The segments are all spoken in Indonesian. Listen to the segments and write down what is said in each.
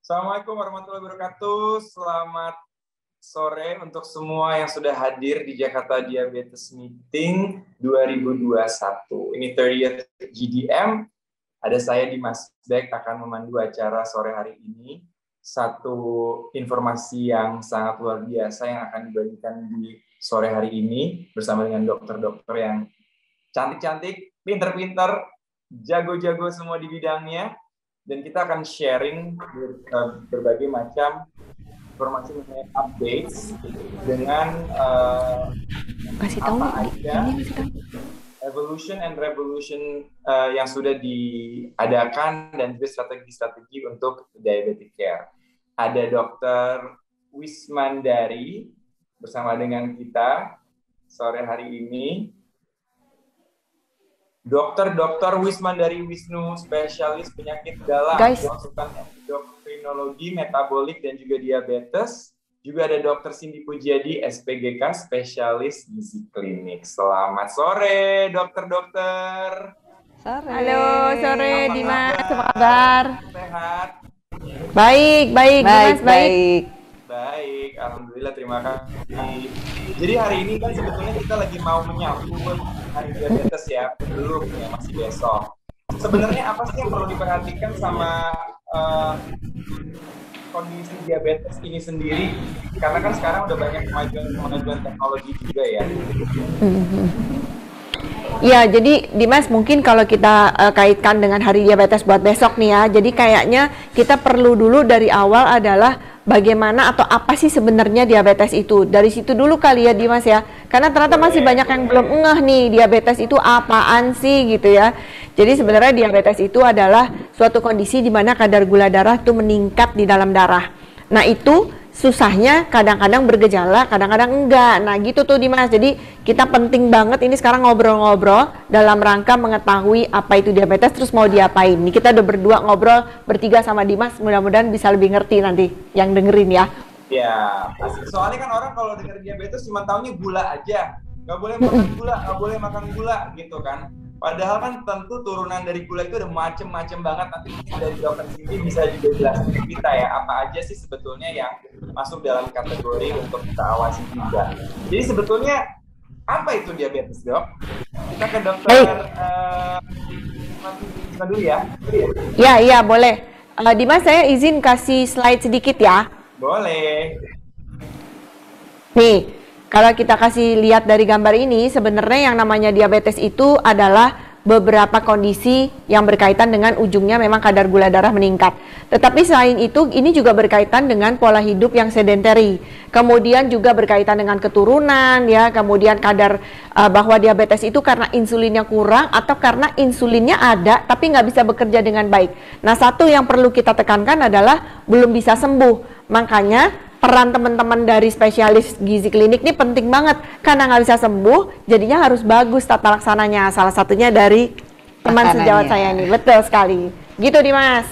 Assalamualaikum warahmatullahi wabarakatuh. Selamat sore untuk semua yang sudah hadir di Jakarta Diabetes Meeting 2021. Ini 30th GDM. Ada saya Dimas Bek akan memandu acara sore hari ini. Satu informasi yang sangat luar biasa yang akan dibagikan di sore hari ini bersama dengan dokter-dokter yang cantik-cantik, pinter-pinter, jago-jago semua di bidangnya. Dan kita akan sharing berbagai macam informasi mengenai updates dengan kasih tahu apa aja evolution and revolution yang sudah diadakan dan juga strategi-strategi untuk diabetic care. Ada Dr. Wismandari bersama dengan kita sore hari ini. Dr. Wismandari Wisnu, spesialis penyakit dalam, konsultan endokrinologi, metabolik, dan juga diabetes. Juga ada Dr. Cindy Pujiadi, SPGK, spesialis gizi klinik. Selamat sore, dokter-dokter. Sore. Halo, sore Dimas, apa kabar? Sehat? Baik, Dimas, baik. Baik, alhamdulillah, terima kasih. Jadi hari ini kan sebetulnya kita lagi mau menyambut Hari Diabetes ya, belum ya, masih besok. Sebenarnya apa sih yang perlu diperhatikan sama kondisi diabetes ini sendiri? Karena kan sekarang udah banyak kemajuan teknologi juga ya. Ya, jadi Dimas mungkin kalau kita kaitkan dengan Hari Diabetes buat besok nih ya, jadi kayaknya kita perlu dulu dari awal adalah bagaimana atau apa sih sebenarnya diabetes itu. Dari situ dulu kali ya Dimas ya, karena ternyata masih banyak yang belum ngeh nih diabetes itu apaan sih gitu ya. Jadi sebenarnya diabetes itu adalah suatu kondisi di mana kadar gula darah itu meningkat di dalam darah. Nah itu susahnya kadang-kadang bergejala, kadang-kadang enggak. Nah gitu tuh Dimas, jadi kita penting banget ini sekarang ngobrol-ngobrol dalam rangka mengetahui apa itu diabetes, terus mau diapain. Ini kita udah berdua ngobrol bertiga sama Dimas, mudah-mudahan bisa lebih ngerti nanti yang dengerin ya. Ya, soalnya kan orang kalau denger diabetes cuma taunya gula aja. Nggak boleh makan gula, nggak boleh makan gula gitu kan. Padahal kan tentu turunan dari gula itu ada macem-macem banget. Nanti dari dokter Cindy bisa juga jelasin ke kita ya, apa aja sih sebetulnya yang masuk dalam kategori untuk kita awasi juga. Jadi sebetulnya apa itu diabetes, Dok? Kita ke dokter dulu ya. Iya, boleh. Dimas, saya izin kasih slide sedikit ya. Boleh. Nih, kalau kita kasih lihat dari gambar ini, sebenarnya yang namanya diabetes itu adalah beberapa kondisi yang berkaitan dengan ujungnya memang kadar gula darah meningkat. Tetapi selain itu, ini juga berkaitan dengan pola hidup yang sedentary. Kemudian juga berkaitan dengan keturunan, ya. Kemudian kadar bahwa diabetes itu karena insulinnya kurang atau karena insulinnya ada tapi nggak bisa bekerja dengan baik. Nah, satu yang perlu kita tekankan adalah belum bisa sembuh. Makanya peran teman-teman dari spesialis gizi klinik ini penting banget karena nggak bisa sembuh, jadinya harus bagus tata laksananya. Salah satunya dari teman sejawat saya ini, betul sekali. Gitu Dimas.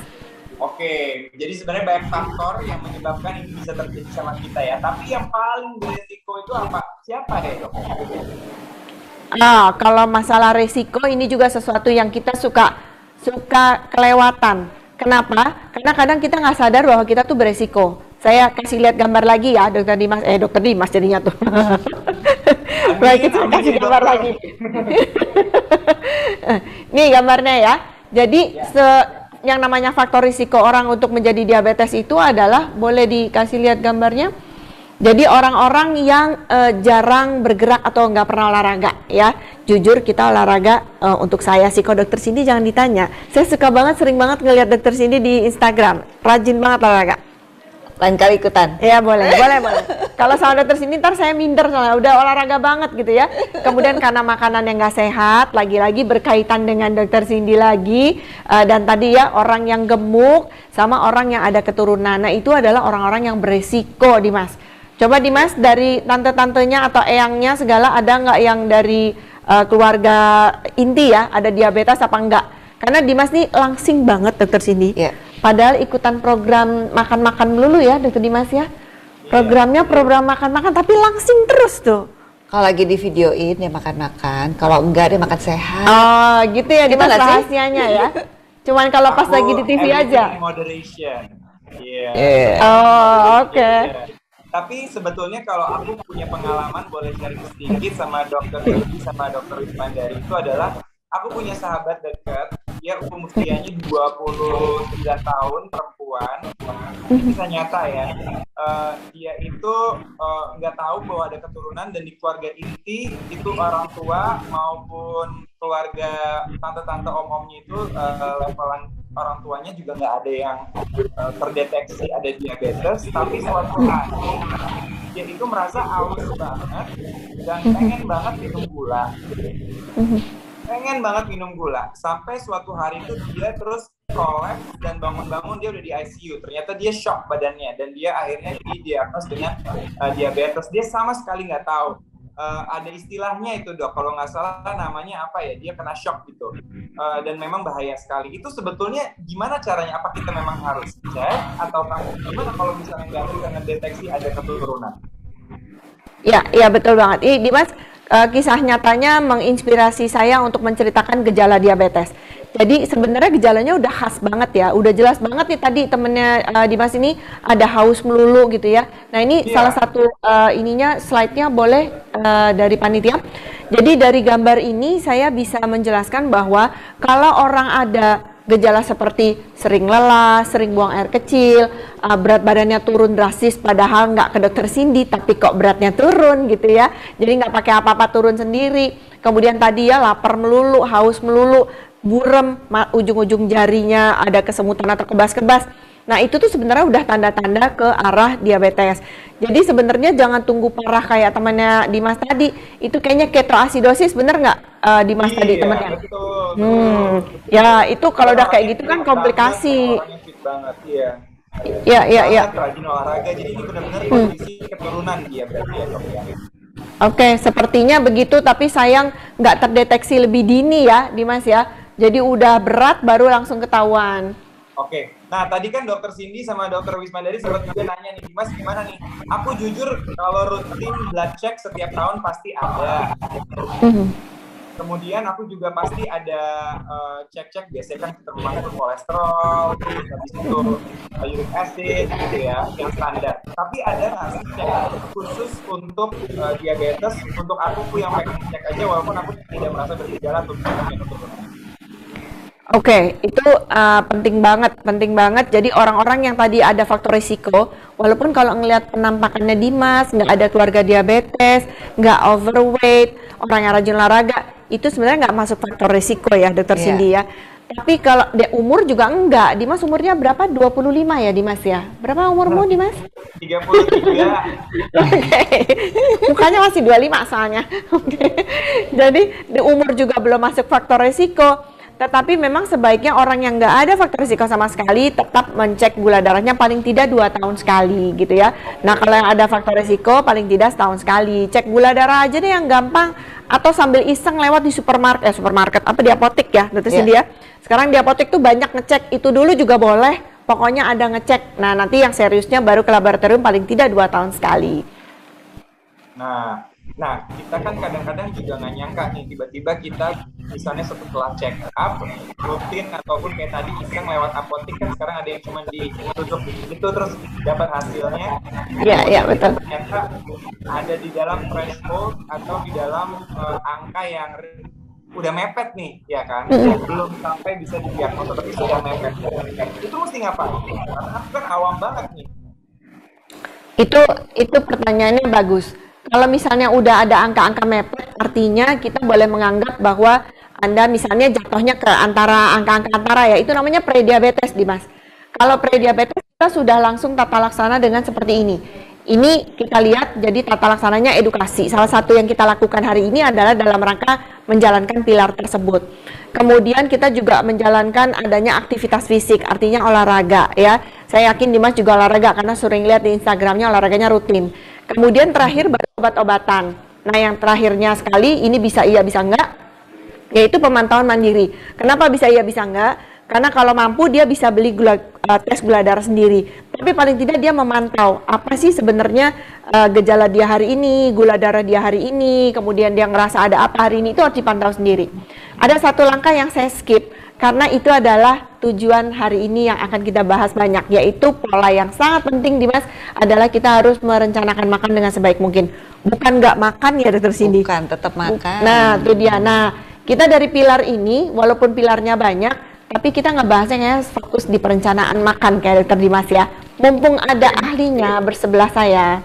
Oke, jadi sebenarnya banyak faktor yang menyebabkan ini bisa terjadi sama kita ya. Tapi yang paling beresiko itu apa? Siapa ya dok? Nah, kalau masalah resiko ini juga sesuatu yang kita suka kelewatan. Kenapa? Karena kadang kita nggak sadar bahwa kita tuh beresiko. Saya kasih lihat gambar lagi ya, Dokter Dimas jadinya tuh. Baik, kita kasih gambar lagi. Nih gambarnya ya. Jadi yang namanya faktor risiko orang untuk menjadi diabetes itu adalah, boleh dikasih lihat gambarnya. Jadi orang-orang yang jarang bergerak atau nggak pernah olahraga ya. Jujur kita olahraga untuk saya sih, kok Dokter Cindy jangan ditanya. Saya suka banget, sering banget ngelihat Dokter Cindy di Instagram. Rajin banget olahraga. Lain kali ikutan. Ya boleh. Kalau sama Dokter Cindy ntar saya minder soalnya udah olahraga banget gitu ya. Kemudian karena makanan yang nggak sehat, lagi-lagi berkaitan dengan Dokter Cindy lagi. Dan tadi ya orang yang gemuk sama orang yang ada keturunan. Nah itu adalah orang-orang yang beresiko Dimas. Coba Dimas dari tante-tantenya atau eyangnya segala ada nggak yang dari keluarga inti ya ada diabetes apa enggak? Karena Dimas nih langsing banget Dokter Cindy. Yeah. Padahal ikutan program makan-makan melulu ya Dokter Dimas ya. Programnya program makan-makan tapi langsing terus tuh. Kalau lagi di videoin ya makan-makan, kalau enggak dia makan sehat. Oh gitu ya Dimas rahasianya ya. Cuman kalau pas lagi di TV aja. Moderation. Iya. Oh, oke. Tapi sebetulnya kalau aku punya pengalaman boleh sharing sedikit sama dokter Dewi sama dokter Wismandari itu adalah aku punya sahabat dekat, dia usianya 29 tahun, perempuan, bisa nyata ya. Dia itu nggak tahu bahwa ada keturunan dan di keluarga inti itu orang tua maupun keluarga tante-tante om-omnya itu levelan orang tuanya juga nggak ada yang terdeteksi ada diabetes, tapi suatu hari dia itu merasa haus banget dan pengen banget minum gula. Pengen banget minum gula. Sampai suatu hari itu dia terus kolaps dan bangun-bangun dia udah di ICU. Ternyata dia shock badannya dan dia akhirnya didiagnos dengan diabetes. Dia sama sekali nggak tahu. Ada istilahnya itu dok, kalau nggak salah namanya apa ya, dia kena shock gitu. Dan memang bahaya sekali. Itu sebetulnya gimana caranya? Apa kita memang harus cek atau gimana kalau misalnya nggak bisa mendeteksi ada keturunan? Ya betul banget. Dimas, kisah nyatanya menginspirasi saya untuk menceritakan gejala diabetes. Jadi sebenarnya gejalanya udah khas banget ya, udah jelas banget nih tadi temennya Dimas ini ada haus melulu gitu ya. Nah ini salah satu ininya slide-nya boleh dari panitia. Jadi dari gambar ini saya bisa menjelaskan bahwa kalau orang ada gejala seperti sering lelah, sering buang air kecil, berat badannya turun drastis padahal nggak ke dokter Cindy tapi kok beratnya turun gitu ya. Jadi nggak pakai apa-apa turun sendiri. Kemudian tadi ya lapar melulu, haus melulu, burem, ujung-ujung jarinya ada kesemutan atau kebas-kebas. Nah itu tuh sebenarnya udah tanda-tanda ke arah diabetes. Jadi sebenarnya jangan tunggu parah kayak temannya Dimas tadi. Itu kayaknya ketoasidosis, bener nggak Dimas tadi temannya? Betul. Ya itu kalau udah kayak gitu kan komplikasi. Orangnya fit banget, iya. Iya. Rajin olahraga, jadi ini benar-benar kondisi keturunan dia berarti ya dok ya. Oke, sepertinya begitu, tapi sayang nggak terdeteksi lebih dini ya Dimas ya. Jadi udah berat baru langsung ketahuan. Oke, nah tadi kan dokter Cindy sama dokter Wismandari sempat juga nanya nih, Dimas gimana nih? Aku jujur kalau rutin blood check setiap tahun pasti ada. Kemudian aku juga pasti ada cek-cek, biasanya kan kita mengatur kolesterol, habis itu uric acid gitu ya, yang standar. Tapi ada nggak sih cek khusus untuk diabetes, untuk aku yang pengen cek aja walaupun aku tidak merasa bergejala atau keturunan? Oke, itu penting banget. Jadi orang-orang yang tadi ada faktor risiko, walaupun kalau ngelihat penampakannya Dimas, nggak ada keluarga diabetes, nggak overweight, orang yang rajin olahraga, itu sebenarnya nggak masuk faktor risiko ya, Dokter Cindy ya. Tapi kalau dia umur juga enggak. Dimas umurnya berapa? 25 ya Dimas ya? Berapa umurmu Dimas? 33 ya. Oke. Mukanya masih 25 asalnya. Oke. Jadi di umur juga belum masuk faktor risiko. Tetapi memang sebaiknya orang yang nggak ada faktor risiko sama sekali tetap mencek gula darahnya paling tidak 2 tahun sekali gitu ya. Nah kalau yang ada faktor risiko paling tidak setahun sekali. Cek gula darah aja deh yang gampang, atau sambil iseng lewat di supermarket apa di apotek ya, Dokter Cindy ya. Sekarang di apotek tuh banyak ngecek, itu dulu juga boleh. Pokoknya ada ngecek. Nah nanti yang seriusnya baru ke laboratorium paling tidak 2 tahun sekali. Nah, kita kan kadang-kadang juga nggak nyangka nih, tiba-tiba kita misalnya setelah check up rutin ataupun kayak tadi iseng lewat apotek, kan sekarang ada yang cuma ditutup itu terus dapat hasilnya. Iya betul. Ternyata ada di dalam threshold atau di dalam angka yang udah mepet nih, ya kan? Belum sampai bisa didiagnosis tapi sudah mepet. Itu mesti ngapain? Karena aku kan awam banget nih. Itu pertanyaannya bagus. Kalau misalnya udah ada angka-angka mepet, artinya kita boleh menganggap bahwa Anda misalnya jatuhnya ke antara angka-angka antara ya, itu namanya prediabetes Dimas. Kalau prediabetes kita sudah langsung tata laksana dengan seperti ini. Ini kita lihat, jadi tata laksananya edukasi. Salah satu yang kita lakukan hari ini adalah dalam rangka menjalankan pilar tersebut. Kemudian kita juga menjalankan adanya aktivitas fisik, artinya olahraga ya. Saya yakin Dimas juga olahraga karena sering lihat di Instagramnya olahraganya rutin. Kemudian terakhir baru obat-obatan. Nah yang terakhirnya sekali, ini bisa iya bisa enggak, yaitu pemantauan mandiri. Kenapa bisa iya bisa enggak? Karena kalau mampu dia bisa beli tes gula darah sendiri. Tapi paling tidak dia memantau apa sih sebenarnya gejala dia hari ini, gula darah dia hari ini, kemudian dia ngerasa ada apa hari ini, itu harus dipantau sendiri. Ada satu langkah yang saya skip karena itu adalah tujuan hari ini yang akan kita bahas banyak, yaitu pola yang sangat penting Dimas adalah kita harus merencanakan makan dengan sebaik mungkin. Bukan nggak makan ya Dokter Cindy. Bukan, tetap makan. Nah, itu dia. Nah, kita dari pilar ini, walaupun pilarnya banyak, tapi kita ngebahasnya kayak fokus di perencanaan makan kayak Dokter Dimas ya. Mumpung ada ahlinya bersebelah saya.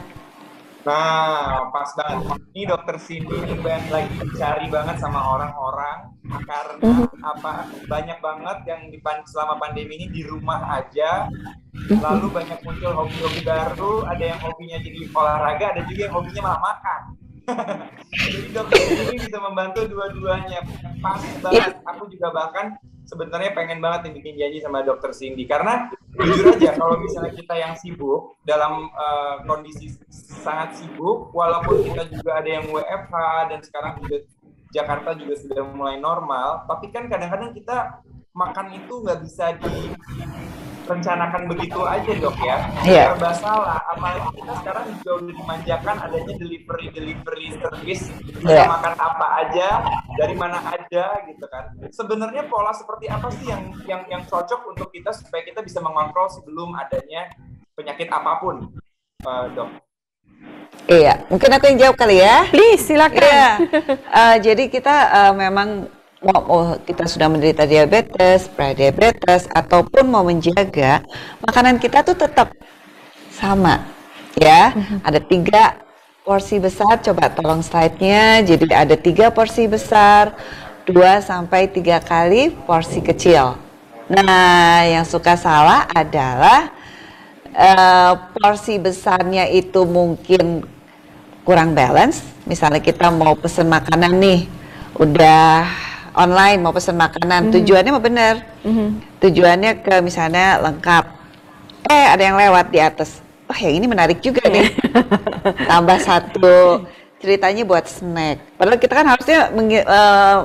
Nah, pas banget. Ini Dokter Cindy ini lagi dicari banget sama orang-orang karena banyak banget yang selama pandemi ini di rumah aja. Lalu banyak muncul hobi-hobi baru, ada yang hobinya jadi olahraga, ada juga yang hobinya malah makan. Jadi Dokter Cindy bisa membantu dua-duanya. Pas banget. Aku juga bahkan sebenarnya pengen banget nih bikin janji sama Dokter Cindy karena jujur aja kalau misalnya kita yang sibuk dalam kondisi sangat sibuk, walaupun kita juga ada yang WFH dan sekarang juga Jakarta juga sudah mulai normal, tapi kan kadang-kadang kita makan itu nggak bisa direncanakan begitu aja Dok ya. Serba salah, apalagi kita sekarang juga udah dimanjakan adanya delivery service, bisa makan apa aja, dari mana aja gitu kan. Sebenarnya pola seperti apa sih yang cocok untuk kita supaya kita bisa mengontrol sebelum adanya penyakit apapun, Dok? Iya, mungkin aku yang jawab kali ya. Please, silakan. Iya. Jadi kita memang mau kita sudah menderita diabetes, prediabetes, ataupun mau menjaga makanan kita tuh tetap sama, ya. Ada 3 porsi besar. Coba tolong slide-nya. Jadi ada 3 porsi besar, 2 sampai 3 kali porsi kecil. Nah, yang suka salah adalah porsi besarnya itu mungkin kurang balance. Misalnya kita mau pesen makanan nih, udah online mau pesen makanan, tujuannya mau bener, tujuannya ke misalnya lengkap, ada yang lewat di atas, yang ini menarik juga nih, tambah 1, ceritanya buat snack. Padahal kita kan harusnya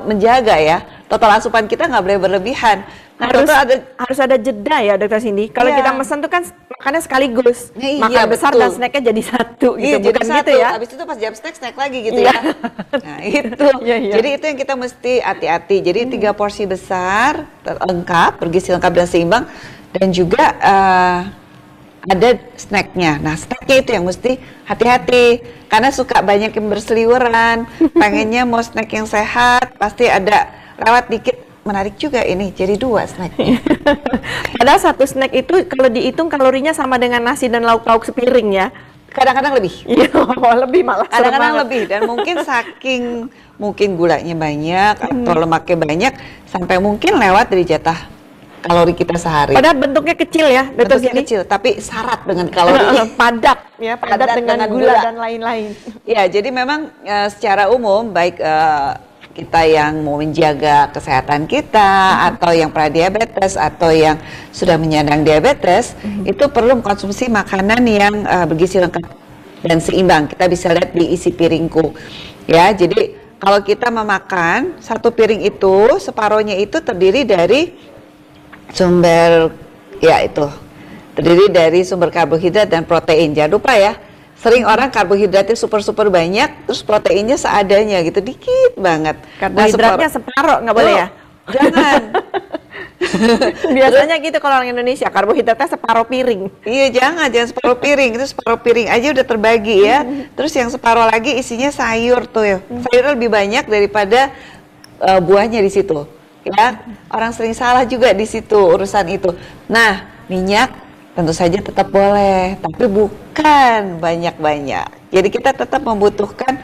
menjaga ya, total asupan kita nggak boleh berlebihan. Harus ada jeda ya Dokter Cindy. Kalau kita mesen tuh kan makannya sekaligus, makan besar dan snacknya jadi 1 gitu, bukan jadi 1. gitu ya? Habis itu pas jam snack lagi gitu ya. Nah itu, jadi itu yang kita mesti hati-hati. Jadi 3 porsi besar, lengkap, bergizi lengkap dan seimbang, dan juga ada snacknya. Nah snacknya itu yang mesti hati-hati, karena suka banyak yang berseliweran, pengennya mau snack yang sehat, pasti ada lewat dikit. Menarik juga ini, jadi 2 snacknya. Padahal 1 snack itu kalau dihitung kalorinya sama dengan nasi dan lauk-lauk sepiring ya. Kadang-kadang lebih. Iya, lebih malah. Kadang-kadang lebih, dan mungkin saking gulanya banyak atau lemaknya banyak, sampai mungkin lewat dari jatah kalori kita sehari. Padahal bentuknya kecil ya, bentuknya kecil, tapi syarat dengan kalori. padat dengan gula dan lain-lain. Ya, jadi memang secara umum baik kita yang mau menjaga kesehatan kita, atau yang pradiabetes, atau yang sudah menyandang diabetes, itu perlu mengkonsumsi makanan yang bergizi lengkap dan seimbang. Kita bisa lihat di isi piringku, ya. Jadi kalau kita memakan 1 piring itu, separohnya itu terdiri dari sumber, terdiri dari sumber karbohidrat dan protein. Jangan lupa ya. Sering orang karbohidratnya super banyak, terus proteinnya seadanya gitu, dikit banget. Karbohidratnya separoh, nggak boleh ya? Jangan. Biasanya gitu kalau orang Indonesia, karbohidratnya separoh piring. Iya, jangan separoh piring, itu separoh piring aja udah terbagi ya. Terus yang separoh lagi isinya sayur tuh ya. Sayurnya lebih banyak daripada buahnya di situ. Ya, orang sering salah juga di situ urusan itu. Nah, minyak tentu saja tetap boleh, tapi bukan banyak-banyak. Jadi kita tetap membutuhkan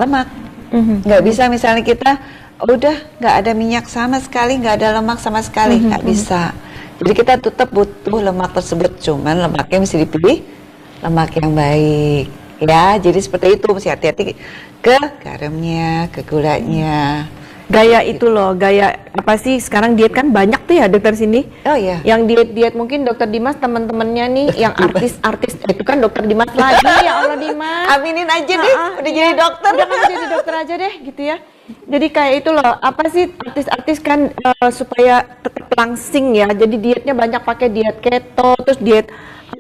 lemak. Nggak bisa misalnya kita udah nggak ada minyak sama sekali, nggak ada lemak sama sekali, nggak bisa. Jadi kita tetap butuh lemak tersebut, cuman lemaknya mesti dipilih lemak yang baik. Ya, jadi seperti itu, mesti hati-hati ke garamnya, ke gulanya. Gaya itu loh, gaya apa sih sekarang diet kan banyak tuh ya Dokter Cindy. Oh iya. Yang diet mungkin Dokter Dimas teman-temannya nih yang artis-artis itu kan Dokter Dimas lagi ya Allah Dimas. Aminin aja deh, udah jadi dokter. Udah kan jadi dokter aja deh gitu ya. Jadi kayak itu loh, apa sih artis-artis kan supaya tetap langsing ya. Jadi dietnya banyak pakai diet keto, terus diet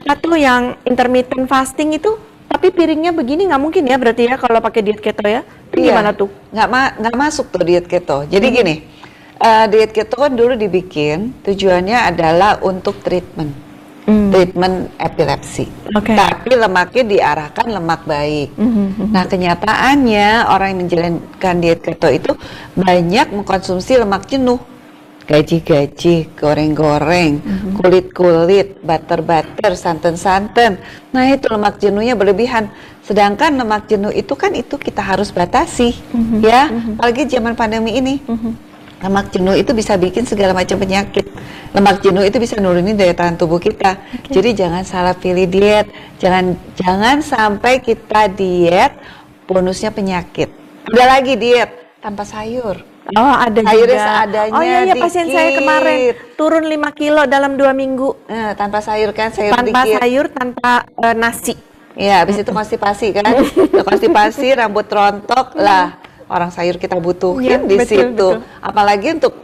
apa tuh yang intermittent fasting itu. Tapi piringnya begini nggak mungkin ya berarti ya kalau pakai diet keto ya, Gimana tuh? Nggak masuk tuh diet keto. Jadi gini, diet keto kan dulu dibikin tujuannya adalah untuk treatment epilepsi. Tapi lemaknya diarahkan lemak baik. Nah, kenyataannya orang yang menjalankan diet keto itu banyak mengkonsumsi lemak jenuh. Gaji-gaji, goreng-goreng, kulit-kulit, butter-butter, santan-santan. Nah, itu lemak jenuhnya berlebihan. Sedangkan lemak jenuh itu kan itu kita harus batasi, ya. Apalagi zaman pandemi ini. Lemak jenuh itu bisa bikin segala macam penyakit. Lemak jenuh itu bisa nurunin daya tahan tubuh kita. Jadi jangan salah pilih diet. Jangan sampai kita diet bonusnya penyakit. Ada lagi diet tanpa sayur. Oh, ada sayurnya juga. Seadanya. Oh iya, pasien saya kemarin turun 5 kilo dalam 2 minggu. Tanpa sayur kan, tanpa dikit. Sayur, tanpa nasi. Ya, habis itu konstipasi kan. Konstipasi, rambut rontok lah. Orang sayur kita butuhin di situ. Apalagi untuk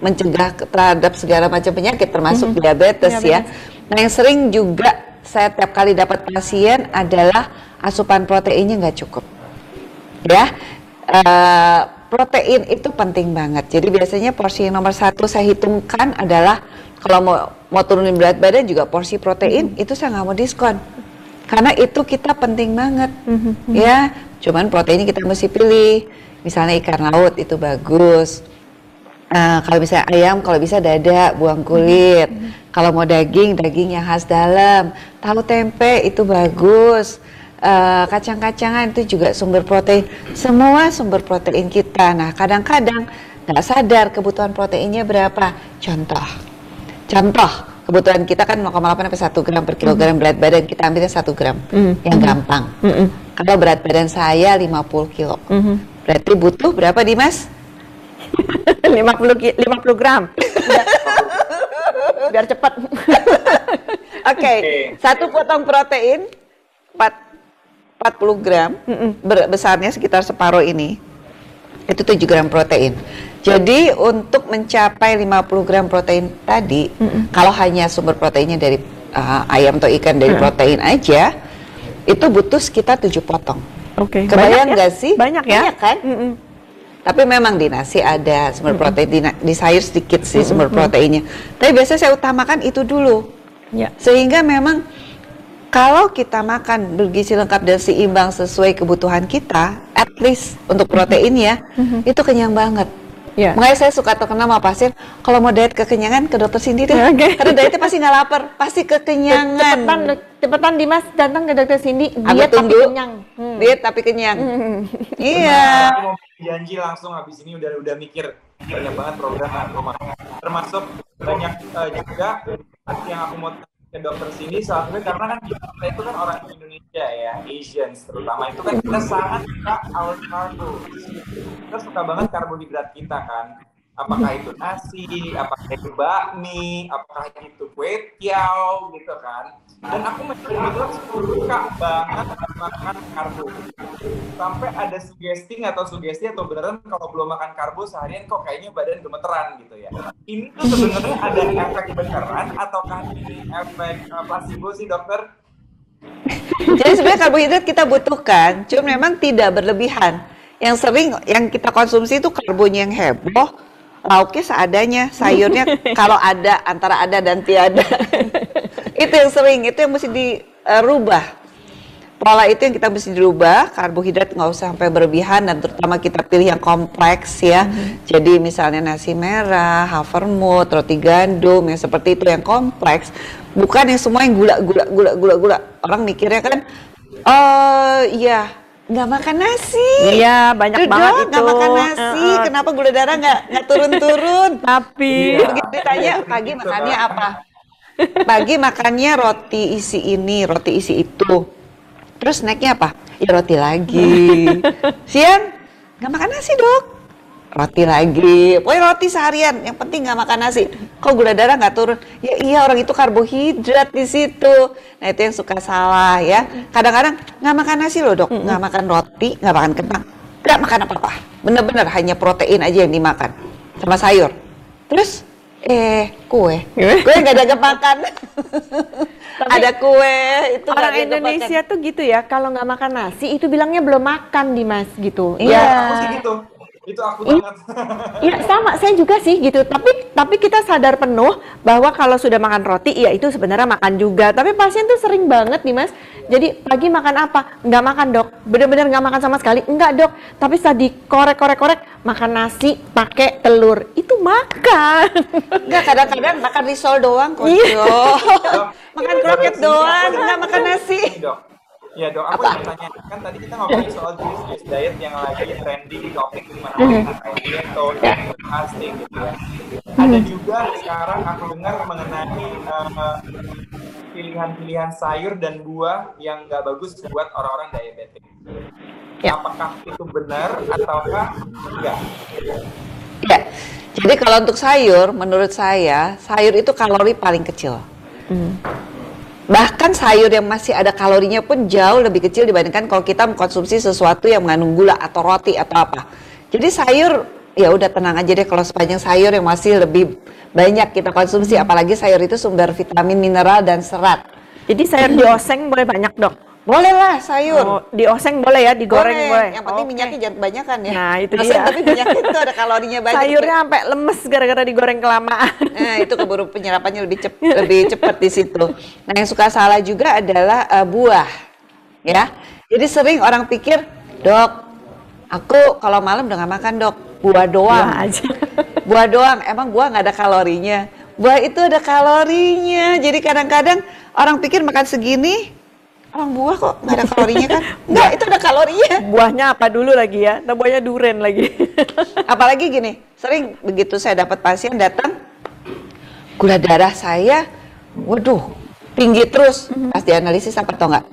mencegah terhadap segala macam penyakit termasuk diabetes ya. Nah, yang sering juga saya tiap kali dapat pasien adalah asupan proteinnya nggak cukup. Ya. Protein itu penting banget. Jadi biasanya porsi nomor 1 saya hitungkan adalah kalau mau turunin berat badan juga porsi protein itu saya nggak mau diskon. Karena itu kita penting banget, ya. Cuman proteinnya kita mesti pilih. Misalnya ikan laut itu bagus. Kalau bisa ayam, kalau bisa dada, buang kulit. Kalau mau daging yang khas dalam. Tahu tempe itu bagus. Kacang-kacangan itu juga sumber protein. Semua sumber protein kita. Nah, kadang-kadang nggak sadar kebutuhan proteinnya berapa. Contoh, kebutuhan kita kan 0,8 sampai 1 gram per kilogram berat badan. Kita ambilnya 1 gram, yang gampang. Kalau berat badan saya 50 kilo, berarti butuh berapa Dimas? 50 gram. Biar cepat. Oke, 1 potong protein 40 gram, besarnya sekitar separuh ini, itu 7 gram protein. Jadi untuk mencapai 50 gram protein tadi, kalau hanya sumber proteinnya dari ayam atau ikan dari protein aja, itu butuh sekitar 7 potong. Kebayang nggak sih? Banyak ya? Banyak kan? Tapi memang di nasi ada sumber protein, di sayur sedikit sih sumber proteinnya. Tapi biasanya saya utamakan itu dulu. Sehingga memang kalau kita makan bergizi lengkap dan seimbang sesuai kebutuhan kita, at least untuk proteinnya, itu kenyang banget. Makanya saya suka terkenal sama pasien, kalau mau diet kekenyangan ke dokter Cindy deh. Karena dietnya pasti nggak lapar, pasti kekenyangan. Cepetan Dimas datang ke dokter Cindy, diet tapi kenyang. Diet tapi kenyang. Iya. Aku mau janji langsung habis ini udah mikir banyak banget program rumah. Termasuk banyak juga yang aku mau ke dokter sini salah satunya karena kan kita itu kan orang Indonesia ya, Asians terutama itu kan kita sangat suka our carbo. Kita suka banget karbohidrat kita kan. Apakah itu nasi, apakah itu bakmi, apakah itu kue tiaw gitu kan. Dan aku masih suka banget makan karbo. Sampai ada sugesti atau beneran kalau belum makan karbo seharian kok kayaknya badan gemeteran gitu ya. Ini tuh sebenarnya ada efek beneran ataukah ini efek placebo sih dokter? Jadi sebenarnya karbohidrat kita butuhkan, cuma memang tidak berlebihan. Yang sering yang kita konsumsi itu karbonya yang heboh, lauknya seadanya, sayurnya kalau ada antara ada dan tiada. Itu yang sering, itu yang mesti dirubah. Pola itu yang kita mesti dirubah, karbohidrat nggak usah sampai berlebihan dan terutama kita pilih yang kompleks ya. Jadi misalnya nasi merah, havermut, roti gandum yang seperti itu yang kompleks, bukan yang semua yang gula. Orang mikirnya kan, oh iya nggak makan nasi. Iya, banyak banget itu. Nggak makan nasi, kenapa gula darah nggak turun-turun? Tapi begitu ditanya pagi makannya apa? Pagi makannya roti isi ini, roti isi itu. Terus snacknya apa? Ya roti lagi. Siang nggak makan nasi dok, roti lagi. Pokoknya roti seharian. Yang penting nggak makan nasi. Kok gula darah nggak turun? Ya iya, orang itu karbohidrat di situ. Nah itu yang suka salah ya. Kadang-kadang nggak makan nasi loh dok, nggak makan roti, nggak makan kentang, nggak makan apa-apa. Bener-bener hanya protein aja yang dimakan sama sayur. Terus kue nggak ada makan. ada kue itu orang nggak dilupakan. Indonesia tuh gitu ya, kalau nggak makan nasi itu bilangnya belum makan, Dimas, gitu. Iya. Aku sih gitu. Itu aku banget. Iya, sama, saya juga sih gitu. Tapi kita sadar penuh bahwa kalau sudah makan roti, ya itu sebenarnya makan juga. Tapi pasien tuh sering banget nih, Mas. Jadi pagi makan apa? Nggak makan, Dok. Bener-bener nggak makan sama sekali. Enggak, Dok. Tapi setelah dikorek, makan nasi pakai telur. Itu makan. Enggak, kadang-kadang makan risol doang kok. Iya. Makan kroket doang, nggak makan nasi. Dok. Ya dok, aku ingin tanya, kan tadi kita ngomongin soal juice diet yang lagi trending topik di mana-mana, kayak keto, fasting gitu ya. Ada juga sekarang aku dengar mengenai pilihan-pilihan sayur dan buah yang nggak bagus buat orang-orang diabetes. Ya. Apakah itu benar ataukah enggak? Ya, jadi kalau untuk sayur, menurut saya, sayur itu kalori paling kecil. Bahkan sayur yang masih ada kalorinya pun jauh lebih kecil dibandingkan kalau kita mengkonsumsi sesuatu yang mengandung gula atau roti atau apa. Jadi sayur, ya udah tenang aja deh kalau sepanjang sayur yang masih lebih banyak kita konsumsi, apalagi sayur itu sumber vitamin, mineral, dan serat. Jadi sayur dioseng boleh banyak, Dok? Boleh lah sayur. Oh, dioseng boleh ya, digoreng boleh. Yang penting minyaknya jangan kebanyakan ya. Nah, itu Maksudnya, dia. tapi minyaknya itu ada kalorinya banyak. Sayurnya sampai lemes gara-gara digoreng kelamaan. Nah, itu keburu penyerapannya lebih cepat di situ. Nah, yang suka salah juga adalah buah. Ya. Jadi sering orang pikir, "Dok, aku kalau malam udah nggak makan, Dok. Buah doang." Buah aja. Buah doang. Emang buah nggak ada kalorinya? Buah itu ada kalorinya. Jadi kadang-kadang orang pikir makan segini, orang buah kok nggak ada kalorinya kan? Nggak, itu ada kalorinya. Buahnya apa dulu lagi ya? Nah, buahnya duren lagi. Apalagi gini, sering begitu saya dapat pasien datang, gula darah saya, waduh, tinggi terus. Pas dianalisis apa tau nggak?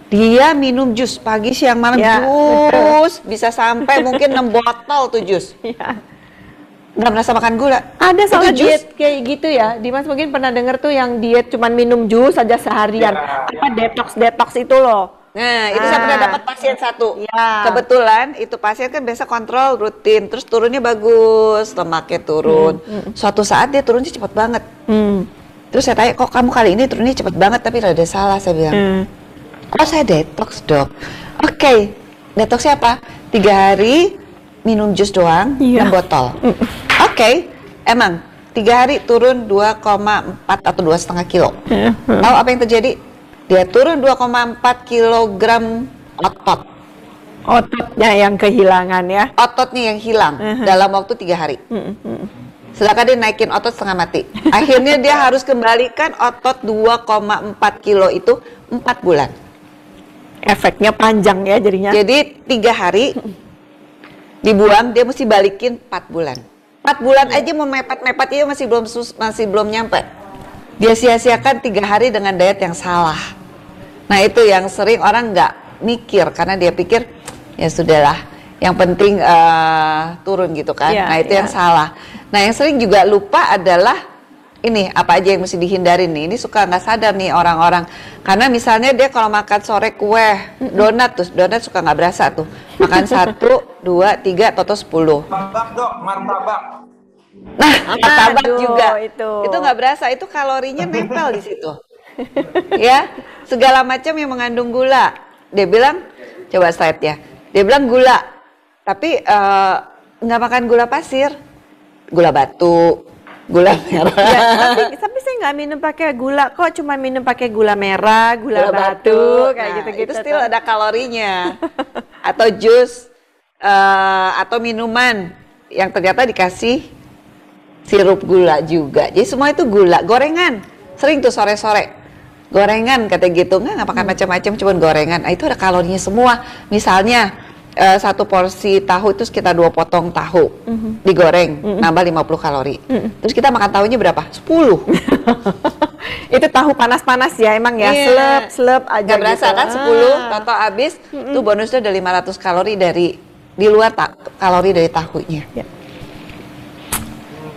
Dia minum jus pagi, siang, malam, Ya, jus. Bisa sampai mungkin 6 botol tuh jus. Iya. Nggak merasa makan gula. Ada soal Itu jus. diet kayak gitu ya. Dimas mungkin pernah denger tuh yang diet cuman minum jus aja seharian. Ya, Apa detox itu loh. Nah, itu saya pernah dapat pasien satu. Ya. Kebetulan itu pasien kan biasa kontrol rutin, terus turunnya bagus, lemaknya turun. Suatu saat dia turunnya cepat banget. Terus saya tanya, kok kamu kali ini turunnya cepat banget tapi rada salah, saya bilang. Oh, saya detox, Dok. Oke, detoxnya apa? 3 hari minum jus doang, 6 botol. Oke, emang 3 hari turun 2,4 atau 2,5 kilo. Tahu apa yang terjadi? Dia turun 2,4 kilogram otot. Ototnya yang kehilangan ya. Ototnya yang hilang dalam waktu 3 hari. Sedangkan dia naikin otot setengah mati. Akhirnya dia harus kembalikan otot 2,4 kilo itu 4 bulan. Efeknya panjang ya jadinya. Jadi 3 hari dibuang, dia mesti balikin 4 bulan. 4 bulan aja mau mepet-mepet itu masih belum nyampe. Dia sia-siakan 3 hari dengan diet yang salah. Nah, itu yang sering orang nggak mikir karena dia pikir ya sudahlah, yang penting turun gitu kan. Ya, nah, itu ya. yang salah. Nah, yang sering juga lupa adalah ini apa aja yang mesti dihindarin nih. Ini suka nggak sadar nih orang-orang. Karena misalnya dia kalau makan sore kue, donat suka nggak berasa tuh. Makan 1, 2, 3, toto 10. Martabak dok, martabak. Nah, martabak Aduh, juga. itu. Itu nggak berasa, itu kalorinya nempel di situ. Ya, segala macam yang mengandung gula. Dia bilang, coba slide ya. Dia bilang gula, tapi nggak makan gula pasir, gula batu, gula merah. Ya, tapi saya nggak minum pakai gula kok, cuma minum pakai gula merah, gula batu, kayak Nah, gitu-gitu. itu still ada kalorinya. Atau jus, atau minuman yang ternyata dikasih sirup gula juga. Jadi semua itu gula. Gorengan, sering tuh sore-sore. Gorengan kata gitu, nggak makan macam-macam, cuma gorengan. Nah, itu ada kalorinya semua. Misalnya, 1 porsi tahu itu sekitar 2 potong tahu digoreng, nambah 50 kalori. Terus kita makan tahunya berapa? 10. Itu tahu panas-panas ya emang ya, Iya. selep aja Nggak berasa gitu. kan 10, toto habis, tuh bonusnya udah 500 kalori dari di luar kalori dari tahunya. Ya.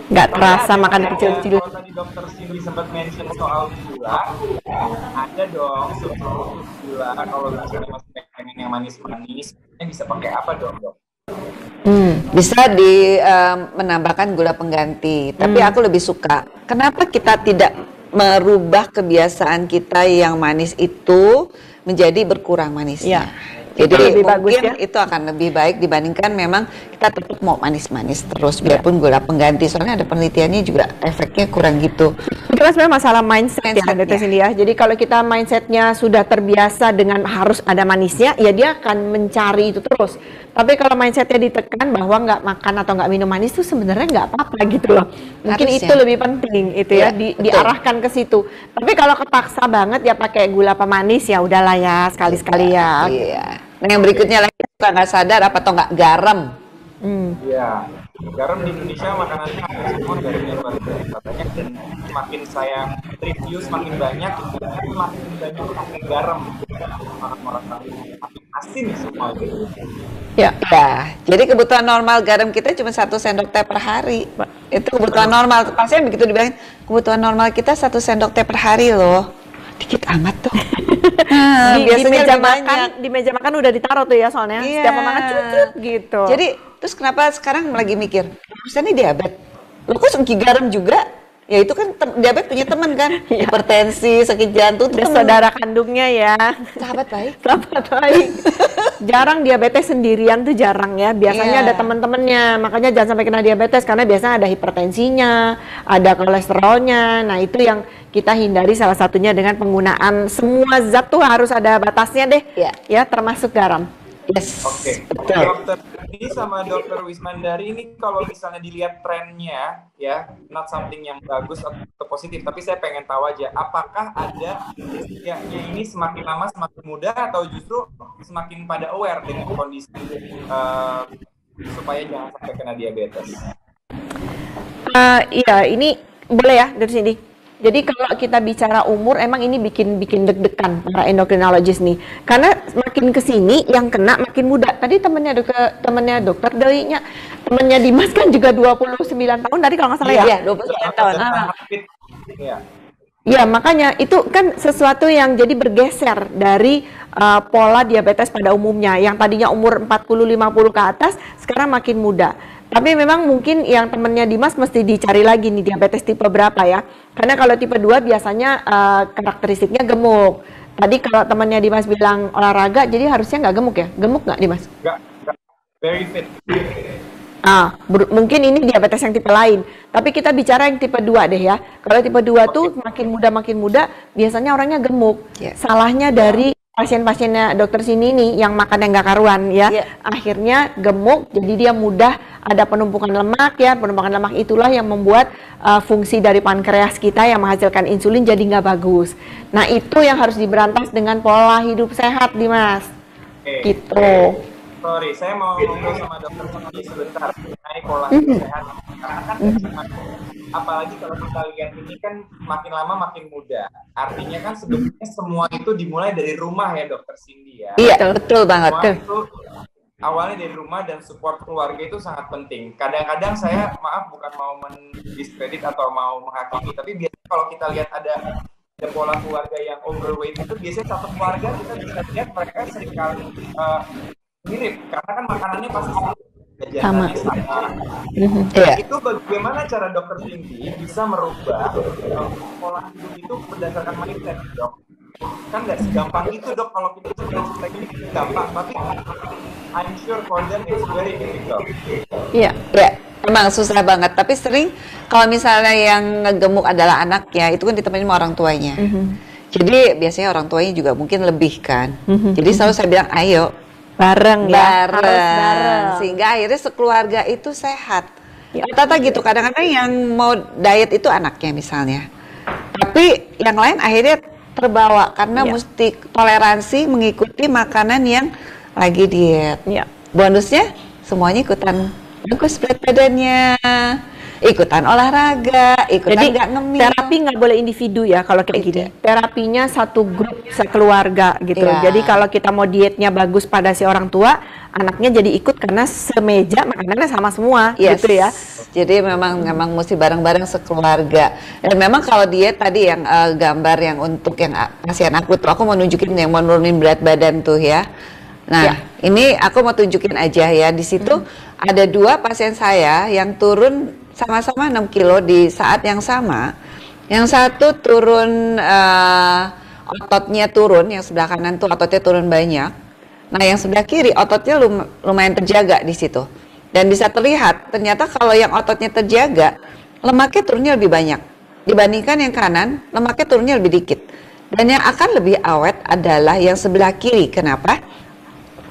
Nggak terasa makan kecil-kecil. Kalau tadi dokter Cindy sempat mention soal gula, ada dong substitut gula. Kalau misalnya masih pengen yang manis-manis, bisa pakai apa dong dok? Bisa menambahkan gula pengganti. Tapi aku lebih suka. Kenapa kita tidak merubah kebiasaan kita yang manis itu menjadi berkurang manisnya. Jadi lebih mungkin bagus, ya? itu akan lebih baik dibandingkan memang kita tetap mau manis-manis terus biarpun gula pengganti, soalnya ada penelitiannya juga efeknya kurang gitu. Itu kan sebenarnya masalah mindset ya, Mindset-nya. Dr. Cindy ya. Jadi kalau kita mindsetnya sudah terbiasa dengan harus ada manisnya, ya dia akan mencari itu terus. Tapi kalau mindsetnya ditekan bahwa nggak makan atau nggak minum manis itu sebenarnya nggak apa-apa gitu loh. Mungkin Harusnya. itu lebih penting itu ya, Betul. diarahkan ke situ. Tapi kalau kepaksa banget ya pakai gula pemanis ya udahlah ya sekali-sekali ya. Iya. Nah yang berikutnya lagi suka nggak sadar apa atau nggak garam. Iya, garam di Indonesia makanannya hampir semua garamnya luar biasa banyak, dan semakin saya review semakin banyak pakai garam, orang-orang makin asin semua gitu. Ya. Ya, jadi kebutuhan normal garam kita cuma 1 sendok teh per hari. Itu kebutuhan normal. Pasien begitu dibilangin, kebutuhan normal kita 1 sendok teh per hari loh. Dikit amat tuh. Nah, Di biasanya meja lebih makan, banyak. di meja makan udah ditaruh tuh ya soalnya. Iya. Setiap mau makan cut gitu. Jadi terus kenapa sekarang lagi mikir, bisa nih diabetes? Lo kok sengki garam juga? Ya itu kan diabetes punya teman kan, hipertensi, sakit jantung, Ada tuh saudara kandungnya ya. sahabat baik. Sahabat baik. Jarang diabetes sendirian tuh jarang ya. Biasanya Iya. ada teman-temannya. Makanya jangan sampai kena diabetes karena biasanya ada hipertensinya, ada kolesterolnya. Nah, itu yang kita hindari salah satunya dengan penggunaan semua zat tuh harus ada batasnya deh. Iya. Ya, termasuk garam. Yes. Oke, Betul. Dokter ini sama Dokter Wismandari ini kalau misalnya dilihat trennya ya, not something yang bagus atau positif, tapi saya pengen tahu aja, apakah ada ya ini semakin lama semakin mudah atau justru semakin pada aware dengan kondisi supaya jangan sampai kena diabetes? Iya, ini boleh ya dari sini. Jadi kalau kita bicara umur, emang ini bikin deg-degan para endokrinologis nih. Karena makin kesini yang kena makin muda. Tadi temennya dokter Dewi-nya, temennya Dimas kan juga 29 tahun tadi kalau nggak salah ya? Iya, 29 tahun. Iya. Ya, makanya itu kan sesuatu yang jadi bergeser dari pola diabetes pada umumnya. Yang tadinya umur 40-50 ke atas, sekarang makin muda. Tapi memang mungkin yang temennya Dimas mesti dicari lagi nih diabetes tipe berapa ya. Karena kalau tipe 2 biasanya karakteristiknya gemuk. Tadi kalau temennya Dimas bilang olahraga, jadi harusnya nggak gemuk ya? Gemuk nggak Dimas? Nggak. Very fit. Mungkin ini diabetes yang tipe lain. Tapi kita bicara yang tipe 2 deh ya. Kalau tipe 2 tuh makin muda, biasanya orangnya gemuk. Yeah. Salahnya dari pasien-pasiennya dokter sini nih yang makan yang nggak karuan ya. Yeah. Akhirnya gemuk, jadi dia mudah ada penumpukan lemak ya. Penumpukan lemak itulah yang membuat fungsi dari pankreas kita yang menghasilkan insulin jadi nggak bagus. Nah, itu yang harus diberantas dengan pola hidup sehat, Dimas. Gitu. Sorry, saya mau ngobrol sama dokter Cindy sebentar mengenai pola hidup sehat. Karena kan apalagi kalau kita lihat ini kan makin lama makin muda. Artinya kan sebetulnya semua itu dimulai dari rumah ya dokter Cindy ya. Iya, betul banget. Semua itu awalnya dari rumah dan support keluarga itu sangat penting. Kadang-kadang saya bukan mau mendiskredit atau mau menghakimi, tapi biasanya kalau kita lihat ada pola keluarga yang overweight itu biasanya satu keluarga kita bisa lihat mereka seringkali mirip karena kan makanannya pasti sama. Iya. Itu bagaimana cara dokter Cindy bisa merubah pola hidup itu berdasarkan mindset, dok? Kan nggak segampang itu, dok. Kalau kita cerita ini gampang, tapi I'm sure for them it's very difficult. Iya, ya, memang susah banget. Tapi sering kalau misalnya yang ngegemuk adalah anaknya, itu kan ditemani sama orang tuanya. Jadi biasanya orang tuanya juga mungkin lebih kan. Jadi selalu saya bilang, ayo Bareng ya, harus bareng. sehingga akhirnya sekeluarga itu sehat. Tata gitu, kadang-kadang yang mau diet itu anaknya misalnya. Tapi yang lain akhirnya terbawa karena mesti toleransi mengikuti makanan yang lagi diet. Bonusnya semuanya ikutan bagus berat badannya, ikutan olahraga, ikutan nggak ngemil. Terapi nggak boleh individu ya kalau kayak gini. Terapinya satu grup, sekeluarga gitu. Iya. Jadi kalau kita mau dietnya bagus pada si orang tua, anaknya jadi ikut karena semeja makanannya sama semua, gitu ya. Jadi memang mesti bareng-bareng sekeluarga. Dan memang kalau diet tadi yang gambar yang untuk yang pasien aku tuh, aku mau nunjukin yang mau nurunin berat badan tuh ya. Nah, ini aku mau tunjukin aja ya. Di situ ada 2 pasien saya yang turun sama-sama 6 kilo di saat yang sama. Yang satu turun ototnya turun, yang sebelah kanan tuh ototnya turun banyak. Nah, yang sebelah kiri ototnya lumayan terjaga di situ. Dan bisa terlihat ternyata kalau yang ototnya terjaga, lemaknya turunnya lebih banyak dibandingkan yang kanan, lemaknya turunnya lebih dikit. Dan yang akan lebih awet adalah yang sebelah kiri. Kenapa?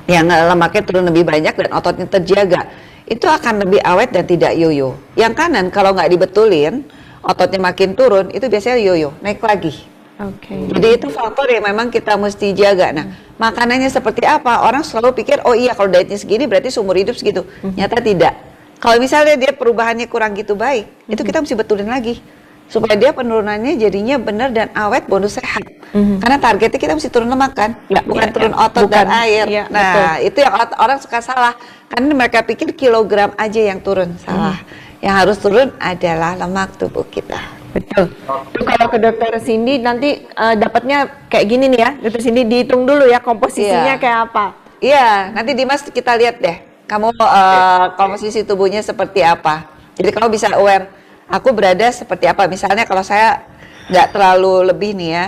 Yang lemaknya turun lebih banyak dan ototnya terjaga, itu akan lebih awet dan tidak yoyo. Yang kanan kalau nggak dibetulin, ototnya makin turun, itu biasanya yoyo, naik lagi. Jadi itu faktor yang memang kita mesti jaga. Nah, makanannya seperti apa? Orang selalu pikir, oh iya kalau dietnya segini berarti seumur hidup segitu. Nyata tidak. Kalau misalnya dia perubahannya kurang gitu baik, itu kita mesti betulin lagi. Supaya dia penurunannya jadinya benar dan awet, bonus sehat. Karena targetnya kita mesti turun lemak kan, bukan turun otot dan air. Nah, itu yang orang suka salah. Karena mereka pikir kilogram aja yang turun, salah. Yang harus turun adalah lemak tubuh kita. Betul. Kalau ke dokter Cindy nanti dapatnya kayak gini nih ya, dokter Cindy dihitung dulu ya komposisinya kayak apa. Iya, nanti Dimas kita lihat deh, kamu komposisi tubuhnya seperti apa. Jadi kamu bisa aware, aku berada seperti apa. Misalnya kalau saya nggak terlalu lebih nih ya,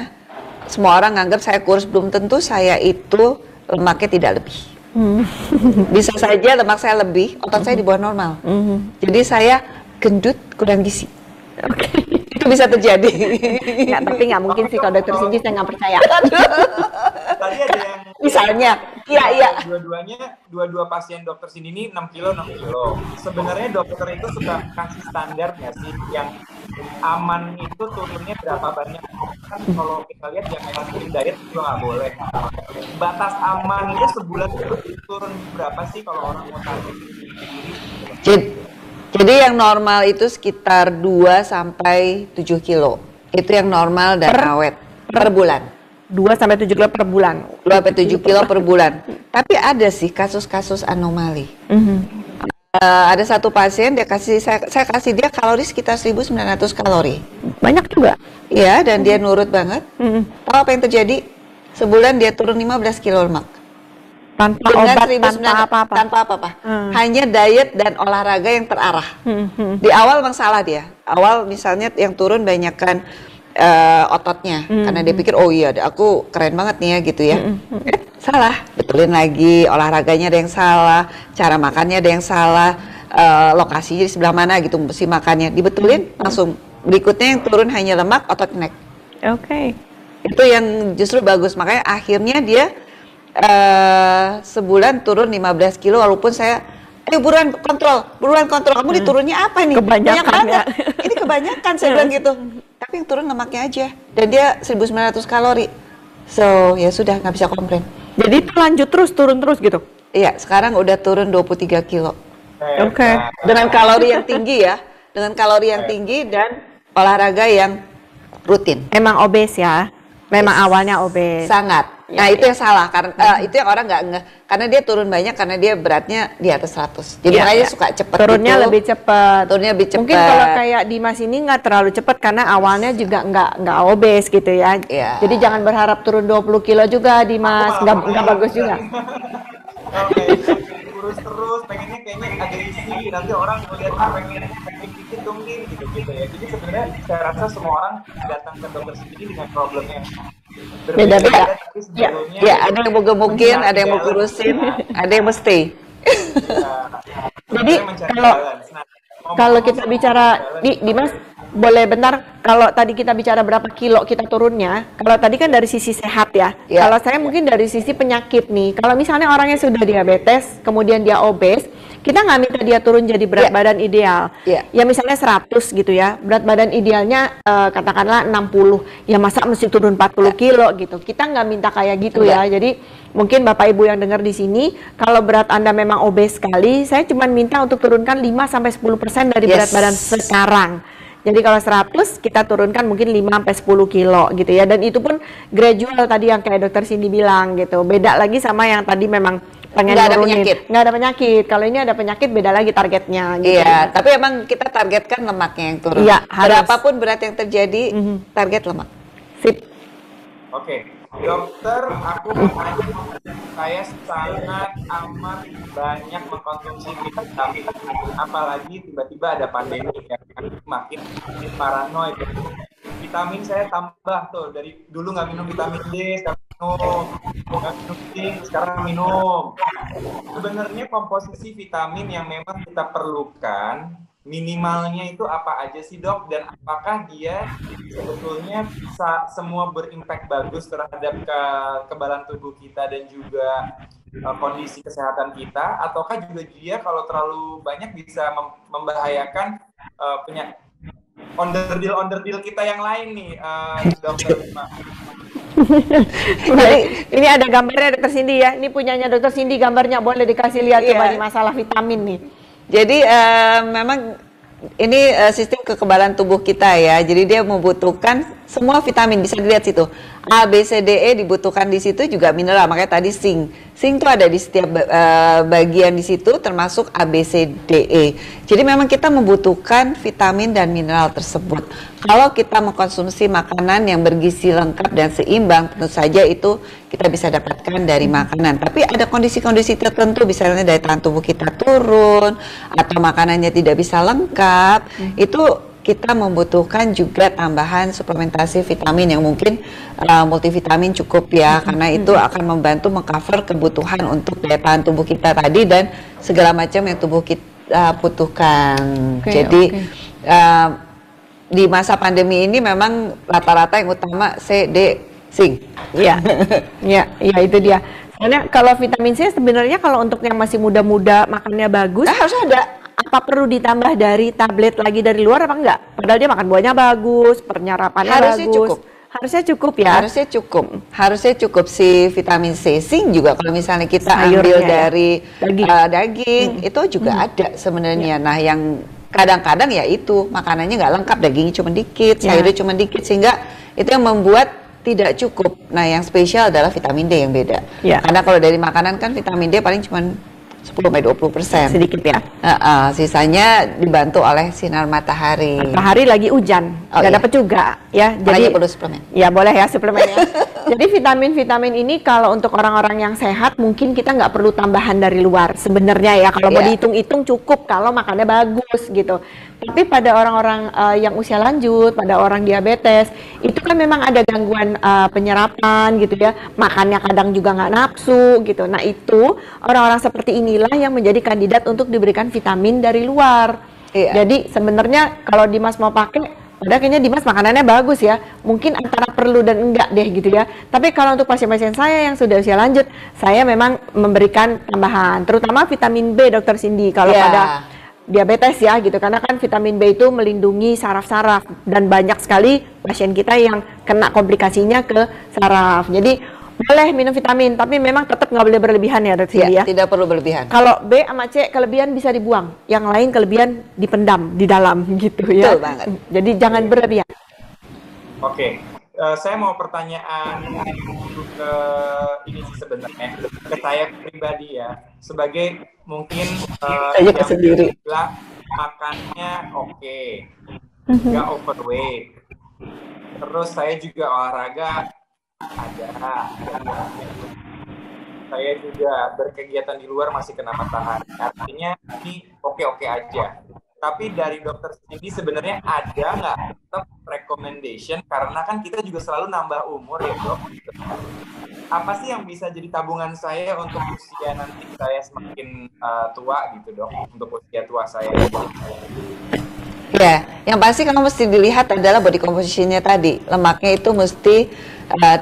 semua orang nganggap saya kurus, belum tentu saya itu lemaknya tidak lebih. Bisa saja lemak saya lebih, otot saya di bawah normal. Jadi saya gendut, kurang gizi. Itu bisa terjadi. Nggak, tapi nggak mungkin sih kalau dokter Cindy, saya nggak percaya. Tadi ada yang Misalnya, iya. Dua pasien dokter Cindy ini 6 kilo. Sebenarnya dokter itu suka kasih standar nggak sih yang aman itu turunnya berapa banyak? Kan kalau kita lihat yang ekstrim diet itu nggak boleh. Batas aman itu sebulan itu turun berapa sih kalau orang mau target diri? Jadi yang normal itu sekitar 2 sampai 7 kilo. Itu yang normal dan awet per bulan. 2 sampai 7 kilo per bulan. 2 sampai 7 kilo per bulan. Tapi ada sih kasus-kasus anomali. Ada satu pasien dia saya kasih dia kalori sekitar 1.900 kalori. Banyak juga. Iya, dan dia nurut banget. Tahu apa yang terjadi? Sebulan dia turun 15 kilo lemak. Tanpa obat, tanpa apa-apa. Hanya diet dan olahraga yang terarah. Di awal memang salah dia. Awal misalnya yang turun banyakkan ototnya, karena dia pikir oh iya aku keren banget nih ya gitu ya. Salah, betulin lagi, olahraganya ada yang salah, cara makannya ada yang salah, lokasinya di sebelah mana gitu mesti makannya, dibetulin langsung. Berikutnya yang turun hanya lemak, otot naik. Itu yang justru bagus, makanya akhirnya dia sebulan turun 15 kilo walaupun saya buruan kontrol, kamu diturunnya apa nih? Kebanyakan ya. Ini kebanyakan saya bilang gitu. Tapi yang turun lemaknya aja dan dia 1.900 kalori. So, ya sudah nggak bisa komplain. Jadi itu lanjut terus turun terus gitu. Iya, sekarang udah turun 23 kilo. Dengan kalori yang tinggi ya. Dengan kalori yang tinggi dan olahraga yang rutin. Emang obes ya. Memang awalnya obes. Sangat. Nah, itu yang salah karena itu yang orang nggak ngeh karena dia turun banyak karena dia beratnya di atas 100. Jadi makanya suka cepat turunnya gitu. lebih cepat. Turunnya lebih cepat. Mungkin kalau kayak Dimas ini nggak terlalu cepat karena awalnya juga nggak obes gitu ya. Jadi jangan berharap turun 20 kilo juga Dimas, nggak bagus juga. Kurus terus, pengennya kayaknya ada isi, nanti orang melihat pengen dikit dong gitu ya. Jadi sebenarnya saya rasa semua orang datang ke dokter sendiri dengan problem yang beda-beda. Ya, ada yang mau gemukin, ada yang mau kurusin, ada yang mau stay. Jadi kalau kita bicara Dimas, boleh bentar, kalau tadi kita bicara berapa kilo kita turunnya, kalau tadi kan dari sisi sehat ya. Kalau saya mungkin dari sisi penyakit nih, kalau misalnya orangnya sudah diabetes, kemudian dia obes, kita nggak minta dia turun jadi berat badan ideal. Ya misalnya 100 gitu ya, berat badan idealnya katakanlah 60, ya masa mesti turun 40 kilo gitu. Kita nggak minta kayak gitu ya. Jadi mungkin Bapak Ibu yang dengar di sini, kalau berat Anda memang obes sekali, saya cuma minta untuk turunkan 5-10% dari berat badan sekarang. Jadi kalau 100 kita turunkan mungkin 5-10 kilo gitu ya. Dan itu pun gradual tadi yang kayak dokter Cindy bilang gitu. Beda lagi sama yang tadi memang pengen nurunin. Nggak ada penyakit. Kalau ini ada penyakit beda lagi targetnya gitu. Iya, tapi emang kita targetkan lemaknya yang turun. Iya, berapapun berat yang terjadi, target lemak. Sip. Oke. Dokter, aku mau tanya, saya sangat amat banyak mengkonsumsi vitamin, apalagi tiba-tiba ada pandemi ya, makin paranoid. vitamin saya tambah tuh, dari dulu nggak minum vitamin D, sekarang minum, nggak minum zinc, sekarang minum. Sebenarnya komposisi vitamin yang memang kita perlukan minimalnya itu apa aja sih dok, dan apakah dia sebetulnya bisa semua berimpact bagus terhadap kekebalan tubuh kita dan juga kondisi kesehatan kita, ataukah juga dia kalau terlalu banyak bisa membahayakan penyakit onderdil kita yang lain nih, dokter Risma? Ini ada gambarnya dokter Cindy ya, ini punyanya dokter Cindy, gambarnya boleh dikasih lihat coba nih masalah vitamin nih. Jadi memang ini sistem kekebalan tubuh kita ya. Jadi dia membutuhkan semua vitamin, bisa dilihat situ. A, B, C, D, E dibutuhkan di situ, juga mineral. Makanya tadi zinc. Zinc itu ada di setiap bagian di situ, termasuk A, B, C, D, E. Jadi memang kita membutuhkan vitamin dan mineral tersebut. Kalau kita mengkonsumsi makanan yang bergizi lengkap dan seimbang, tentu saja itu kita bisa dapatkan dari makanan. Tapi ada kondisi-kondisi tertentu, misalnya daya tahan tubuh kita turun, atau makanannya tidak bisa lengkap, itu kita membutuhkan juga tambahan suplementasi vitamin yang mungkin multivitamin cukup ya, karena itu akan membantu mengcover kebutuhan untuk daya tahan tubuh kita tadi dan segala macam yang tubuh kita butuhkan. Jadi di masa pandemi ini memang rata-rata yang utama C, D, zinc. Iya, ya itu dia. Karena kalau vitamin C sebenarnya kalau untuk yang masih muda-muda makannya bagus, harus ada. Apa perlu ditambah dari tablet lagi dari luar apa enggak? Padahal dia makan buahnya bagus, penyerapannya harusnya bagus. Cukup. Harusnya cukup ya? Harusnya cukup si vitamin C. Zinc juga kalau misalnya kita ambil dari daging, itu juga ada sebenarnya. Nah yang kadang-kadang ya itu makanannya nggak lengkap, dagingnya cuma dikit, sayurnya cuma dikit, sehingga itu yang membuat tidak cukup. Nah yang spesial adalah vitamin D yang beda. Karena kalau dari makanan kan vitamin D paling cuma 10-20%. Sedikit ya. Sisanya dibantu oleh sinar matahari. Matahari lagi hujan, nggak dapat juga ya. Jadi perlu suplemen. Ya boleh ya suplemen ya. Jadi vitamin-vitamin ini kalau untuk orang-orang yang sehat mungkin kita nggak perlu tambahan dari luar sebenarnya ya. Kalau mau dihitung-hitung cukup kalau makannya bagus gitu. Tapi pada orang-orang yang usia lanjut, pada orang diabetes, itu kan memang ada gangguan penyerapan gitu ya. Makannya kadang juga nggak nafsu gitu. Nah itu orang-orang seperti inilah yang menjadi kandidat untuk diberikan vitamin dari luar. Jadi sebenarnya kalau Dimas mau pakai, padahal kayaknya Dimas makanannya bagus ya. Mungkin antara perlu dan enggak deh gitu ya. Tapi kalau untuk pasien-pasien saya yang sudah usia lanjut, saya memang memberikan tambahan. Terutama vitamin B, Dokter Cindy. Kalau pada diabetes ya gitu, karena kan vitamin B itu melindungi saraf-saraf dan banyak sekali pasien kita yang kena komplikasinya ke saraf. Jadi boleh minum vitamin, tapi memang tetap nggak boleh berlebihan ya Dok Cindy ya. Tidak perlu berlebihan. Kalau B sama C kelebihan bisa dibuang, yang lain kelebihan dipendam di dalam gitu ya. Betul banget. Jadi jangan berlebihan. Oke. Saya mau pertanyaan ke ini sih sebenarnya ke saya pribadi ya, sebagai mungkin yang bilang makannya nggak overweight, terus saya juga olahraga ada, saya juga berkegiatan di luar masih kena matahari, artinya ini oke aja. Tapi dari dokter Cindy sebenarnya ada nggak tetap recommendation, karena kan kita juga selalu nambah umur ya dok. Apa sih yang bisa jadi tabungan saya untuk usia nanti saya semakin tua gitu dok, untuk usia tua saya? Ya, yang pasti kamu mesti dilihat adalah body composition-nya tadi. Lemaknya itu mesti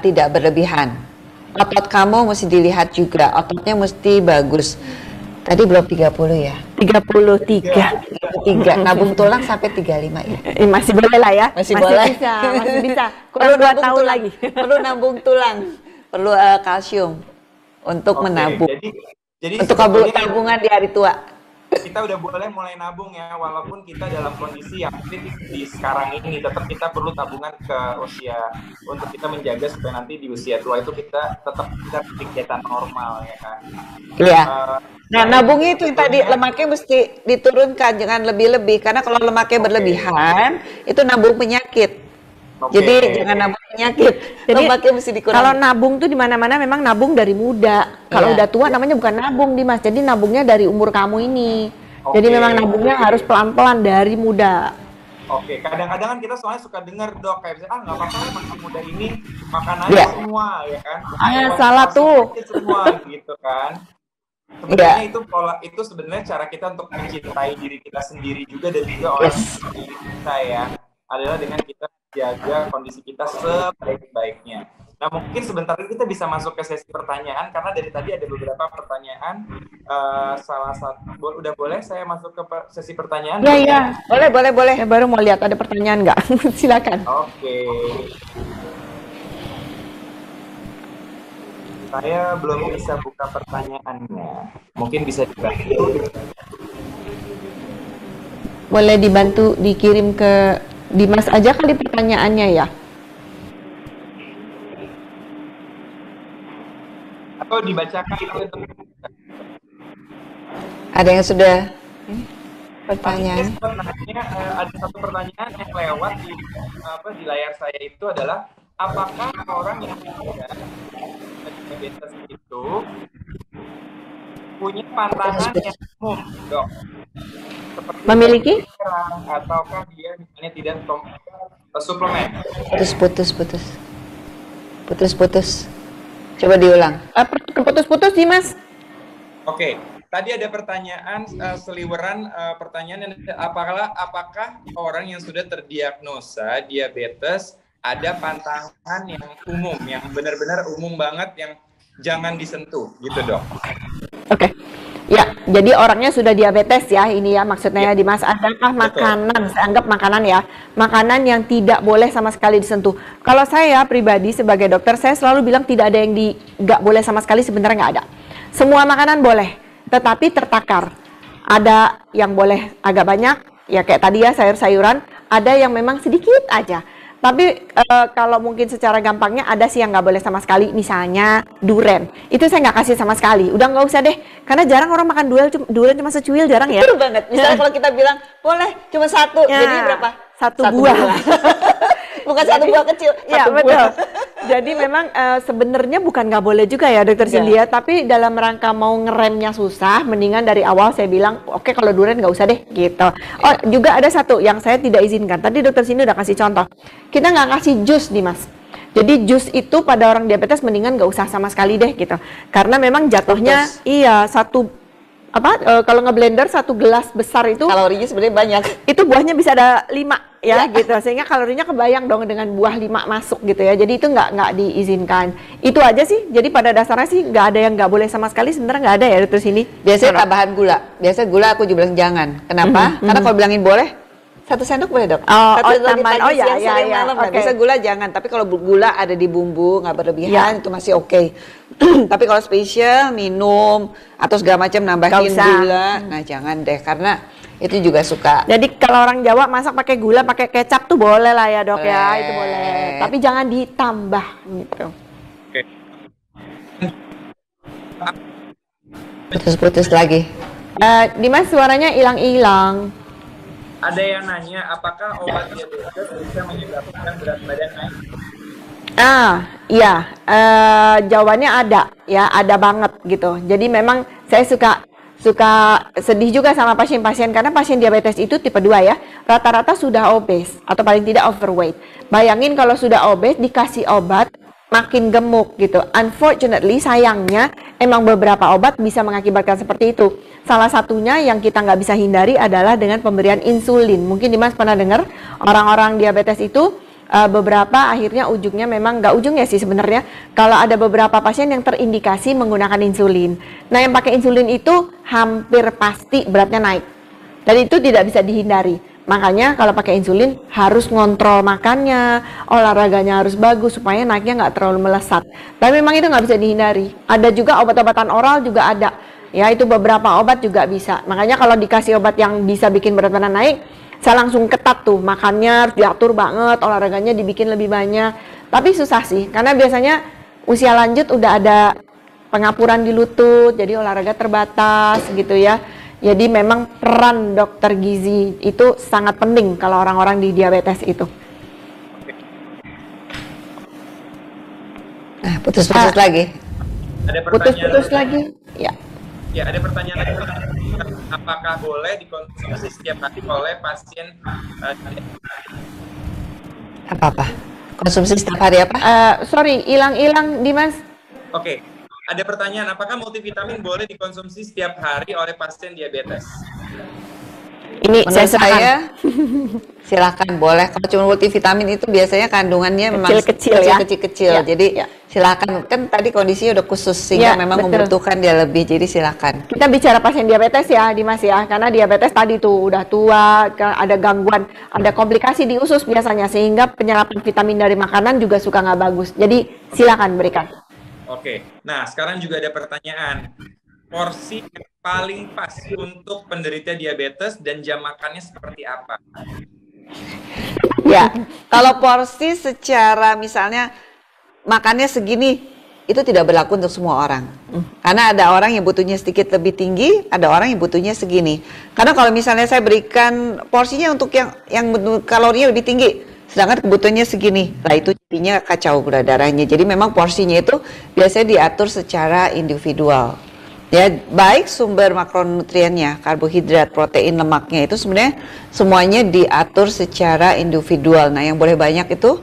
tidak berlebihan. Otot kamu mesti dilihat juga, ototnya mesti bagus. Tadi belum 30 ya? 33. Nabung tulang sampai 35 ya? Masih boleh lah ya? Masih boleh. Masih bisa. Kurang 2 tahun lagi. Perlu nabung tulang, perlu kalsium untuk menabung. Jadi untuk tabungan di hari tua. Kita udah boleh mulai nabung ya, walaupun kita dalam kondisi yang fit di sekarang ini, tetap kita perlu tabungan ke usia untuk kita menjaga supaya nanti di usia tua itu kita tetap kegiatan normal ya kan. Iya. Nah nabungnya itu yang tadi lemaknya mesti diturunkan, jangan lebih-lebih, karena kalau lemaknya berlebihan itu nabung penyakit. Jadi jangan nabung penyakit. Jadi lemaknya mesti dikurangin. Kalau nabung tuh di mana-mana memang nabung dari muda. Kalau udah tua namanya bukan nabung Dimas. Jadi nabungnya dari umur kamu ini. Jadi memang nabungnya harus pelan-pelan dari muda. Oke, kadang-kadang kan kita soalnya suka dengar dok kayak misalnya nggak apa-apa lah makan muda ini makan aja semua ya kan. Salah tuh. Semua gitu kan. Sebenarnya itu pola itu sebenarnya cara kita untuk mencintai diri kita sendiri juga dan juga orang sekeliling kita ya adalah dengan kita jaga kondisi kita sebaik-baiknya. Nah mungkin sebentar lagi kita bisa masuk ke sesi pertanyaan karena dari tadi ada beberapa pertanyaan. Salah satu udah boleh saya masuk ke sesi pertanyaan? Iya, boleh. Ya, baru mau lihat ada pertanyaan nggak? Silakan. Oke. Saya belum bisa buka pertanyaannya. Mungkin bisa dibantu. Boleh dibantu dikirim ke Dimas aja kali pertanyaannya ya. Atau dibacakan itu. Ada yang sudah pertanyaan? Ada satu pertanyaan yang lewat di layar saya itu adalah apakah orang yang ada diabetes itu punya pantangan yang umum, dok? Seperti memiliki ataukah dia misalnya tidak suplemen? Putus. Coba diulang. Putus-putus Dimas. Oke, tadi ada pertanyaan seliweran pertanyaan apakah orang yang sudah terdiagnosa diabetes ada pantangan yang umum, yang benar-benar umum banget yang jangan disentuh, gitu dok? Oke. Ya, jadi orangnya sudah diabetes ya, ini ya maksudnya ya, Dimas. Adakah makanan, saya anggap makanan ya, makanan yang tidak boleh sama sekali disentuh? Kalau saya pribadi sebagai dokter, saya selalu bilang tidak ada yang nggak boleh sama sekali, sebenarnya nggak ada. Semua makanan boleh, tetapi tertakar. Ada yang boleh agak banyak, ya kayak tadi ya sayur-sayuran, ada yang memang sedikit aja. Tapi kalau mungkin secara gampangnya ada sih yang nggak boleh sama sekali, misalnya duren. Itu saya nggak kasih sama sekali. Udah nggak usah deh, karena jarang orang makan duren cuma secuil, jarang ya. Betul banget. Misalnya kalau kita bilang boleh cuma satu, ya, jadi berapa? Satu buah. Bukan satu buah kecil. Ya betul. Jadi memang sebenarnya bukan nggak boleh juga ya dokter Cindy ya, tapi dalam rangka mau ngeremnya susah, mendingan dari awal saya bilang oke, kalau durian nggak usah deh gitu. Oh juga ada satu yang saya tidak izinkan. Tadi dokter Cindy udah kasih contoh. Kita nggak kasih jus nih mas. Jadi jus itu pada orang diabetes mendingan nggak usah sama sekali deh gitu. Karena memang jatuhnya kalau ngeblender satu gelas besar itu kalorinya sebenarnya banyak. Itu buahnya bisa ada 5 ya gitu, sehingga kalorinya kebayang dong dengan buah 5 masuk gitu ya. Jadi itu nggak diizinkan. Itu aja sih. Jadi pada dasarnya sih nggak ada yang nggak boleh sama sekali, sebenarnya nggak ada ya dokter sini. Biasanya tambahan gula. Biasa gula aku juga bilang jangan. Kenapa? Karena kalau bilangin boleh, 1 sendok boleh dok. Satu sendok pagi, siang, sore, malam. Nggak bisa gula jangan. Tapi kalau gula ada di bumbu nggak berlebihan itu masih oke. Tapi kalau spesial minum atau segala macam nambahin gula, nah jangan deh karena itu juga suka. Jadi kalau orang Jawa masak pakai gula, pakai kecap tuh boleh lah ya dok ya, itu boleh. Tapi jangan ditambah gitu. Oke. Putus-putus lagi. Dimas suaranya hilang-hilang. Ada yang nanya apakah obat diabetes bisa menyebabkan berat badan naik? Iya, jawabannya ada, ya ada banget gitu. Jadi memang saya suka sedih juga sama pasien-pasien karena pasien diabetes itu tipe 2 ya, rata-rata sudah obes atau paling tidak overweight. Bayangin kalau sudah obes dikasih obat makin gemuk gitu. Unfortunately, sayangnya emang beberapa obat bisa mengakibatkan seperti itu. Salah satunya yang kita nggak bisa hindari adalah dengan pemberian insulin. Mungkin Dimas pernah dengar orang-orang diabetes itu beberapa akhirnya ujungnya memang nggak ujungnya sih sebenarnya, kalau ada beberapa pasien yang terindikasi menggunakan insulin. Nah yang pakai insulin itu hampir pasti beratnya naik dan itu tidak bisa dihindari. Makanya kalau pakai insulin harus ngontrol makannya, olahraganya harus bagus supaya naiknya nggak terlalu melesat. Tapi memang itu nggak bisa dihindari. Ada juga obat-obatan oral juga ada, ya itu beberapa obat juga bisa. Makanya kalau dikasih obat yang bisa bikin berat badan naik, saya langsung ketat tuh, makannya harus diatur banget, olahraganya dibikin lebih banyak. Tapi susah sih, karena biasanya usia lanjut udah ada pengapuran di lutut, jadi olahraga terbatas gitu ya. Jadi memang peran dokter gizi itu sangat penting kalau orang-orang di diabetes itu. Putus-putus lagi. Ada Putus-putus lagi, ya. Ya, ada pertanyaan lagi. Apakah boleh dikonsumsi setiap hari oleh pasien Apa-apa? Konsumsi setiap hari apa? Sorry, hilang-hilang Dimas. Oke, ada pertanyaan, apakah multivitamin boleh dikonsumsi setiap hari oleh pasien diabetes? Ini Menurut saya saya silakan boleh. Kalau cuma multivitamin itu biasanya kandungannya memang Kecil-kecil ya. kecil-kecil. Ya, Jadi ya. silakan, kan tadi kondisinya udah khusus sehingga Ya, memang betul. membutuhkan dia lebih. Jadi silakan. Kita bicara pasien diabetes ya, Dimas ya, karena diabetes tadi tuh udah tua, ada gangguan, ada komplikasi di usus biasanya, sehingga penyerapan vitamin dari makanan juga suka nggak bagus. Jadi silakan berikan. Oke, nah sekarang juga ada pertanyaan. Porsi yang paling pas untuk penderita diabetes dan jam makannya seperti apa? Ya, kalau porsi secara misalnya makannya segini, itu tidak berlaku untuk semua orang. Karena ada orang yang butuhnya sedikit lebih tinggi, ada orang yang butuhnya segini. Karena kalau misalnya saya berikan porsinya untuk yang kalorinya lebih tinggi, sedangkan kebutuhannya segini, nah itu jadinya kacau gula darahnya. Jadi memang porsinya itu biasanya diatur secara individual. Ya, baik sumber makronutriennya, karbohidrat, protein, lemaknya itu sebenarnya semuanya diatur secara individual. Nah, yang boleh banyak itu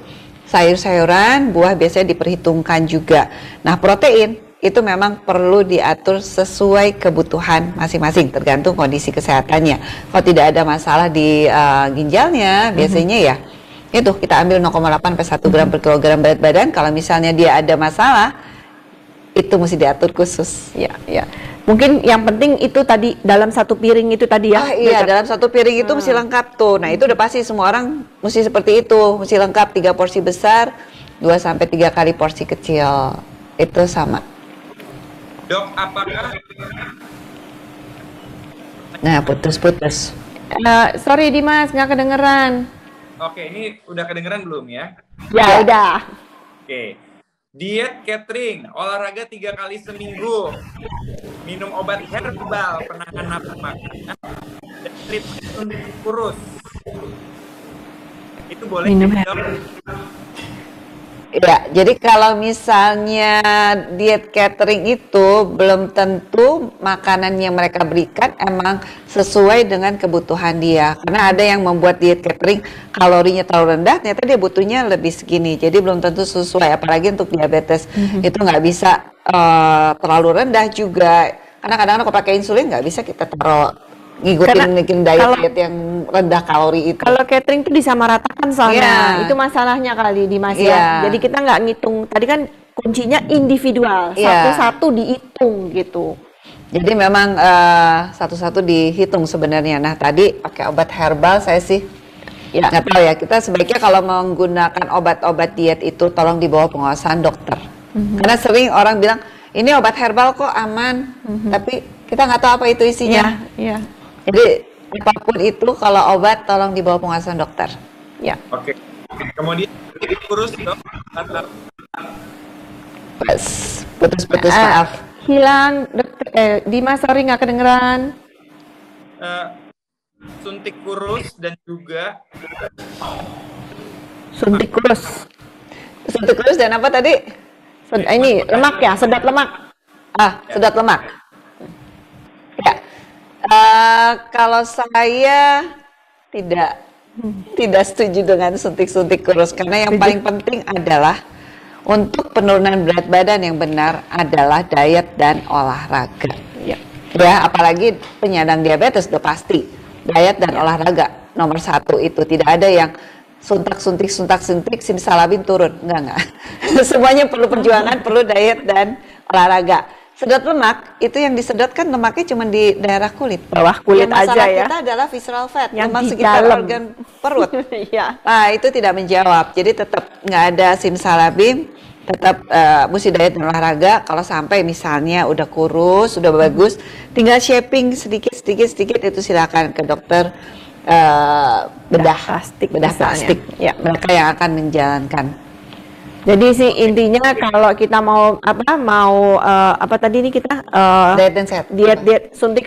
sayur-sayuran, buah biasanya diperhitungkan juga. Nah, protein itu memang perlu diatur sesuai kebutuhan masing-masing, tergantung kondisi kesehatannya. Kalau tidak ada masalah di ginjalnya, biasanya ya itu kita ambil 0,8 sampai 1 gram per kilogram berat badan. Kalau misalnya dia ada masalah, itu mesti diatur khusus. Ya, ya. Mungkin yang penting itu tadi dalam satu piring itu tadi ya. Iya, Dokter? dalam satu piring itu mesti lengkap tuh. Nah, itu udah pasti semua orang mesti seperti itu, mesti lengkap 3 porsi besar, 2 sampai 3 kali porsi kecil. Itu sama. Dok, apakah Nah, putus-putus. Sorry Dimas, nggak kedengeran. Oke, ini udah kedengeran belum ya? Ya, udah. Oke. Diet catering, olahraga 3 kali seminggu, minum obat herbal penahan nafsu makan, dan treatment untuk kurus. Itu boleh Minum dok? Ya, jadi kalau misalnya diet catering itu belum tentu makanan yang mereka berikan emang sesuai dengan kebutuhan dia. Karena ada yang membuat diet catering kalorinya terlalu rendah, ternyata dia butuhnya lebih segini. Jadi belum tentu sesuai, apalagi untuk diabetes. Itu nggak bisa terlalu rendah juga. Karena kadang-kadang kalau pakai insulin nggak bisa kita taruh ngikutin diet yang rendah kalori itu. Kalau catering itu disamaratakan soalnya, Iya. itu masalahnya kali Dimas Iya. ya. Jadi kita nggak ngitung, tadi kan kuncinya individual, Iya. satu-satu dihitung gitu. Jadi memang satu-satu dihitung sebenarnya. Nah, tadi pakai obat herbal saya sih Ya. nggak tahu ya. Kita sebaiknya kalau menggunakan obat-obat diet itu tolong di bawah pengawasan dokter. Karena sering orang bilang ini obat herbal kok aman, tapi kita nggak tahu apa itu isinya. Iya. Jadi apapun itu kalau obat tolong di bawah pengawasan dokter. Ya. Oke. Kemudian kurus dok, Putus-putus maaf. Hilang, dokter, Dimas sorry nggak kedengeran. suntik kurus dan juga Suntik kurus. Suntik kurus dan apa tadi? Ini lemak ya, sedot lemak. Sedot lemak. Ya. Kalau saya tidak setuju dengan suntik-suntik kurus karena yang paling penting adalah untuk penurunan berat badan yang benar adalah diet dan olahraga. Ya, apalagi penyandang diabetes udah pasti diet dan olahraga nomor 1 itu. Tidak ada yang suntik, simsalabim turun, enggak. Semuanya perlu perjuangan, perlu diet dan olahraga. Sedot lemak itu yang disedot kan lemaknya cuma di daerah kulit, Bawah kulit yang masalah aja ya. kita adalah visceral fat, Yang lemak di sekitar dalam. organ perut. Iya. Nah, itu tidak menjawab. Jadi tetap nggak ada simsalabim, tetap mesti diet dan olahraga. Kalau sampai misalnya udah kurus, udah bagus, tinggal shaping sedikit itu silakan ke dokter bedah plastik bedah misalnya. plastik. Ya. Mereka yang akan menjalankan. Jadi sih intinya kalau kita mau apa tadi ini kita Diet dan sehat. diet suntik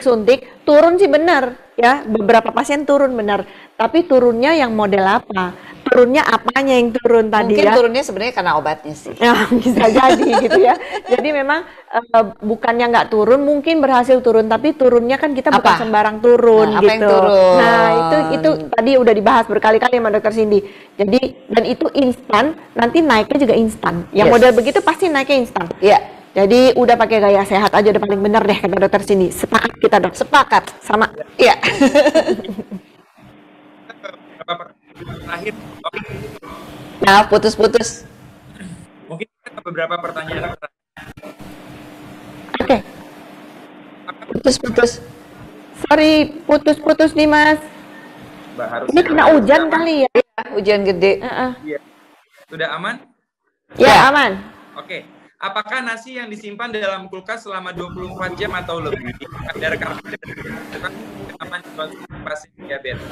turun sih benar. ya, beberapa pasien turun benar. Tapi turunnya yang model apa? Turunnya apanya yang turun tadi Mungkin ya? turunnya sebenarnya karena obatnya sih. Nah, bisa jadi gitu ya. Jadi memang bukannya nggak turun, mungkin berhasil turun, tapi turunnya kan kita bukan Apa? sembarang turun Nah, apa gitu. yang turun? Nah, itu tadi udah dibahas berkali-kali sama Dokter Cindy. Jadi dan itu instan, nanti naiknya juga instan. Yang Yes. model begitu pasti naiknya instan. Iya, Jadi udah pakai gaya sehat aja udah paling benar deh kata Dokter Cindy. Sepakat kita Dok. sepakat. Sama. Iya. Beberapa terakhir, oke. Nah, putus-putus. Mungkin kita ke beberapa pertanyaan. Oke. Putus-putus. Sorry, putus-putus nih Mas. Mbak harus. Ini kena hujan kali ya? Hujan gede. Iya. Sudah aman? Ya, aman. Oke. Apakah nasi yang disimpan dalam kulkas selama 24 jam atau lebih kadar karbohidrat aman dikonsumsi pasien diabetes?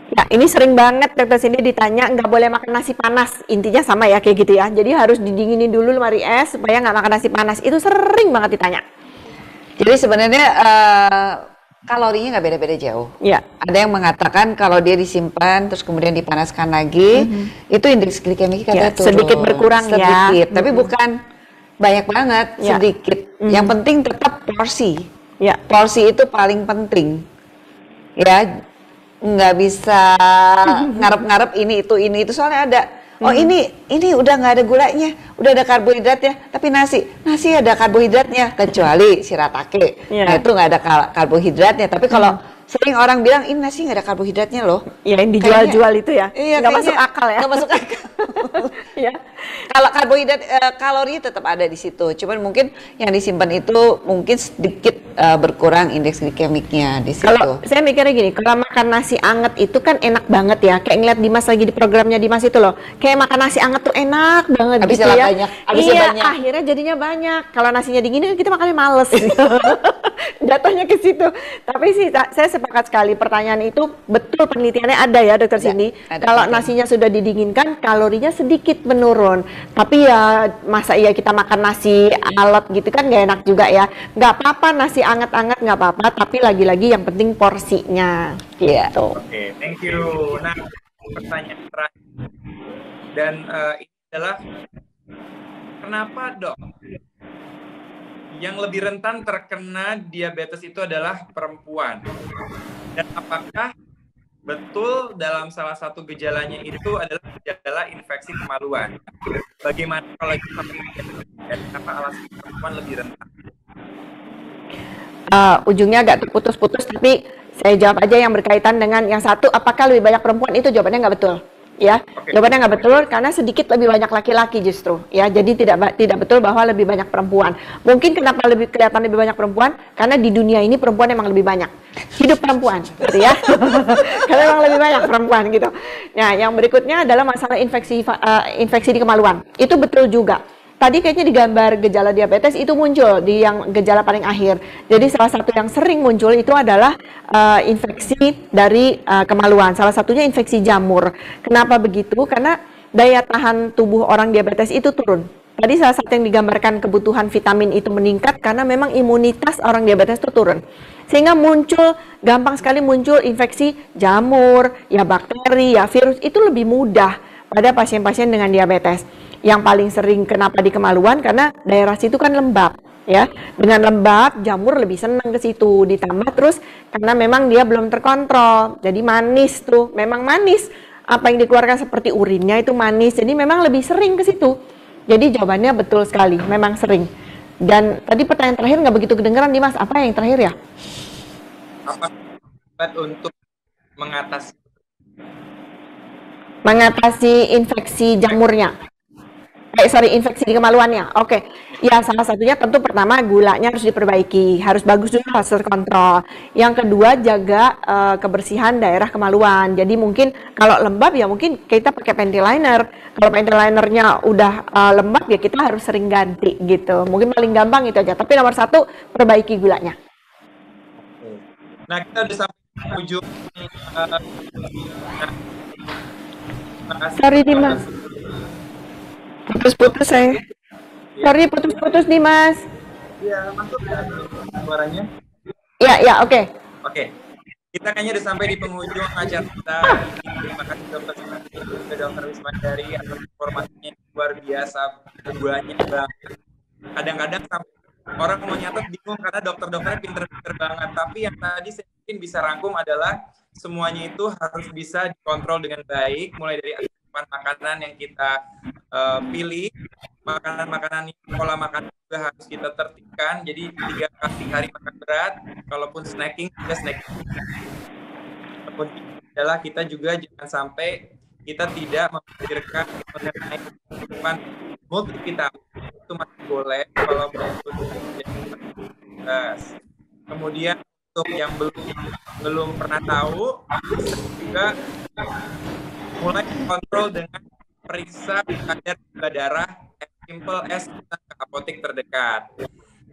Ya, ini sering banget Dokter Cindy ditanya nggak boleh makan nasi panas. Intinya sama ya kayak gitu ya. Jadi harus didinginin dulu lemari es supaya nggak makan nasi panas. Itu sering banget ditanya. Jadi sebenarnya kalorinya nggak beda-beda jauh. Ya. Ada yang mengatakan kalau dia disimpan terus kemudian dipanaskan lagi, itu indeks glikemik katanya Ya, turun. sedikit berkurang ya. Sedikit, tapi bukan banyak banget, Ya. sedikit. Yang penting tetap porsi. Ya. Porsi itu paling penting. Ya, nggak bisa ngarep-ngarep ini itu soalnya ada. Oh ini udah nggak ada gulanya, udah ada karbohidratnya, tapi nasi ada karbohidratnya kecuali shiratake. Iya. Nah itu nggak ada karbohidratnya, tapi kalau sering orang bilang ini nasi nggak ada karbohidratnya loh. Ya, yang dijual-jual itu ya. Iya, Nggak kayaknya masuk akal ya. Nggak masuk akal. Ya. Kalau karbohidrat, kalori tetap ada di situ. Cuman mungkin yang disimpan itu mungkin sedikit berkurang indeks glikemiknya di situ. Kalau saya mikirnya gini, kalau makan nasi anget itu kan enak banget ya. Kayak ngeliat Dimas lagi di programnya Dimas itu loh. Kayak makan nasi anget tuh enak banget Habisnya gitu ya. banyak, habisnya Iya, banyak. akhirnya jadinya banyak. Kalau nasinya dingin kita makannya males. Jatuhnya ke situ. Tapi sih saya sepakat sekali, pertanyaan itu betul, penelitiannya ada ya Dokter Cindy. ada Kalau penelitian. nasinya sudah didinginkan, kalorinya sedikit menurun. Tapi ya masa iya kita makan nasi alot gitu kan nggak enak juga ya. Nggak apa-apa nasi anget-anget nggak apa-apa, tapi lagi-lagi yang penting porsinya. Iya. Gitu. Oke, thank you. Nah, pertanyaan terakhir. Dan ini adalah kenapa dok yang lebih rentan terkena diabetes itu adalah perempuan? Dan apakah betul dalam salah satu gejalanya itu adalah gejala infeksi kemaluan? Bagaimana kalau itu sampai dan kenapa alasan perempuan lebih rentan? Ujungnya agak terputus-putus, tapi saya jawab aja yang berkaitan dengan yang satu, apakah lebih banyak perempuan, itu jawabannya nggak betul. Ya, jawabannya nggak betul karena sedikit lebih banyak laki-laki justru. Ya, jadi tidak betul bahwa lebih banyak perempuan. Mungkin kenapa kelihatan lebih banyak perempuan? Karena di dunia ini perempuan emang lebih banyak. Hidup perempuan, gitu ya. Karena emang lebih banyak perempuan gitu. Nah, yang berikutnya adalah masalah infeksi di kemaluan. Itu betul juga. Tadi kayaknya di gambar gejala diabetes itu muncul di yang gejala paling akhir. Jadi salah satu yang sering muncul itu adalah infeksi dari kemaluan. Salah satunya infeksi jamur. Kenapa begitu? Karena daya tahan tubuh orang diabetes itu turun. Tadi salah satu yang digambarkan kebutuhan vitamin itu meningkat karena memang imunitas orang diabetes itu turun. Sehingga gampang sekali muncul infeksi jamur, ya bakteri, ya virus, itu lebih mudah pada pasien-pasien dengan diabetes. Yang paling sering kenapa di kemaluan karena daerah situ kan lembab ya. Dengan lembab jamur lebih senang ke situ, ditambah terus karena memang dia belum terkontrol. Jadi manis tuh, memang manis. Apa yang dikeluarkan seperti urinnya itu manis. Jadi memang lebih sering ke situ. Jadi jawabannya betul sekali, memang sering. Dan tadi pertanyaan terakhir nggak begitu kedengeran Dimas, apa yang terakhir ya? Apa untuk mengatasi infeksi jamurnya? Infeksi di kemaluannya. Oke. Ya, salah satunya tentu pertama gulanya harus diperbaiki, harus bagus dulu, harus terkontrol. Yang kedua jaga kebersihan daerah kemaluan. Jadi mungkin kalau lembab ya mungkin kita pakai panty liner. Kalau panty linernya udah lembab ya kita harus sering ganti gitu. Mungkin paling gampang itu aja. Tapi nomor satu perbaiki gulanya. Nah, kita udah sampai ujung. Sorry Dimas. Putus-putus saya. Sorry putus-putus Dimas. Iya, masuk ya suaranya. Ya, oke. Oke, kita kayaknya udah sampai di penghujung acara kita. Terima kasih Dokter Dr. Wismandari atas informasinya yang luar biasa, banyak banget. Kadang-kadang sampai orang mau nyatet bingung karena dokter-dokternya pinter-pinter banget. Tapi yang tadi saya mungkin bisa rangkum adalah semuanya itu harus bisa dikontrol dengan baik, mulai dari asupan makanan yang kita pilih, makanan-makanan pola makan juga harus kita tertibkan. Jadi 3 kali hari makan berat, kalaupun snacking juga snacking. Walaupun adalah kita juga jangan sampai kita tidak memikirkan mengenai kehidupan multivitamin, itu masih boleh kalau kemudian untuk yang belum pernah tahu, bisa juga mulai kontrol dengan periksa kadar gula darah as simple as kita ke apotek terdekat.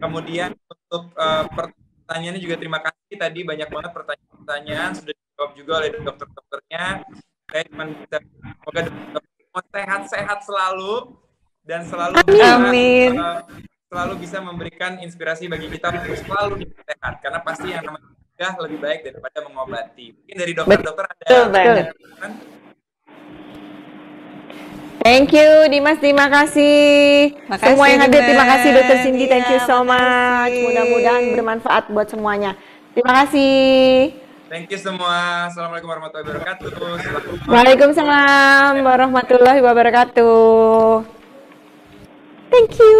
Kemudian untuk pertanyaannya juga terima kasih, tadi banyak banget pertanyaan sudah dijawab juga oleh dokter-dokternya. Saya cuma bisa semoga dokter sehat-sehat selalu dan selalu selalu bisa memberikan inspirasi bagi kita untuk selalu sehat, karena pasti yang namanya mencegah lebih baik daripada mengobati. Mungkin dari dokter-dokter ada. Thank you Dimas, terima kasih. Semua yang hadir, terima kasih Dr. Cindy, thank you so much. Mudah-mudahan bermanfaat buat semuanya. Terima kasih. Thank you semua. Assalamualaikum warahmatullahi wabarakatuh. Waalaikumsalam warahmatullahi wabarakatuh. Thank you.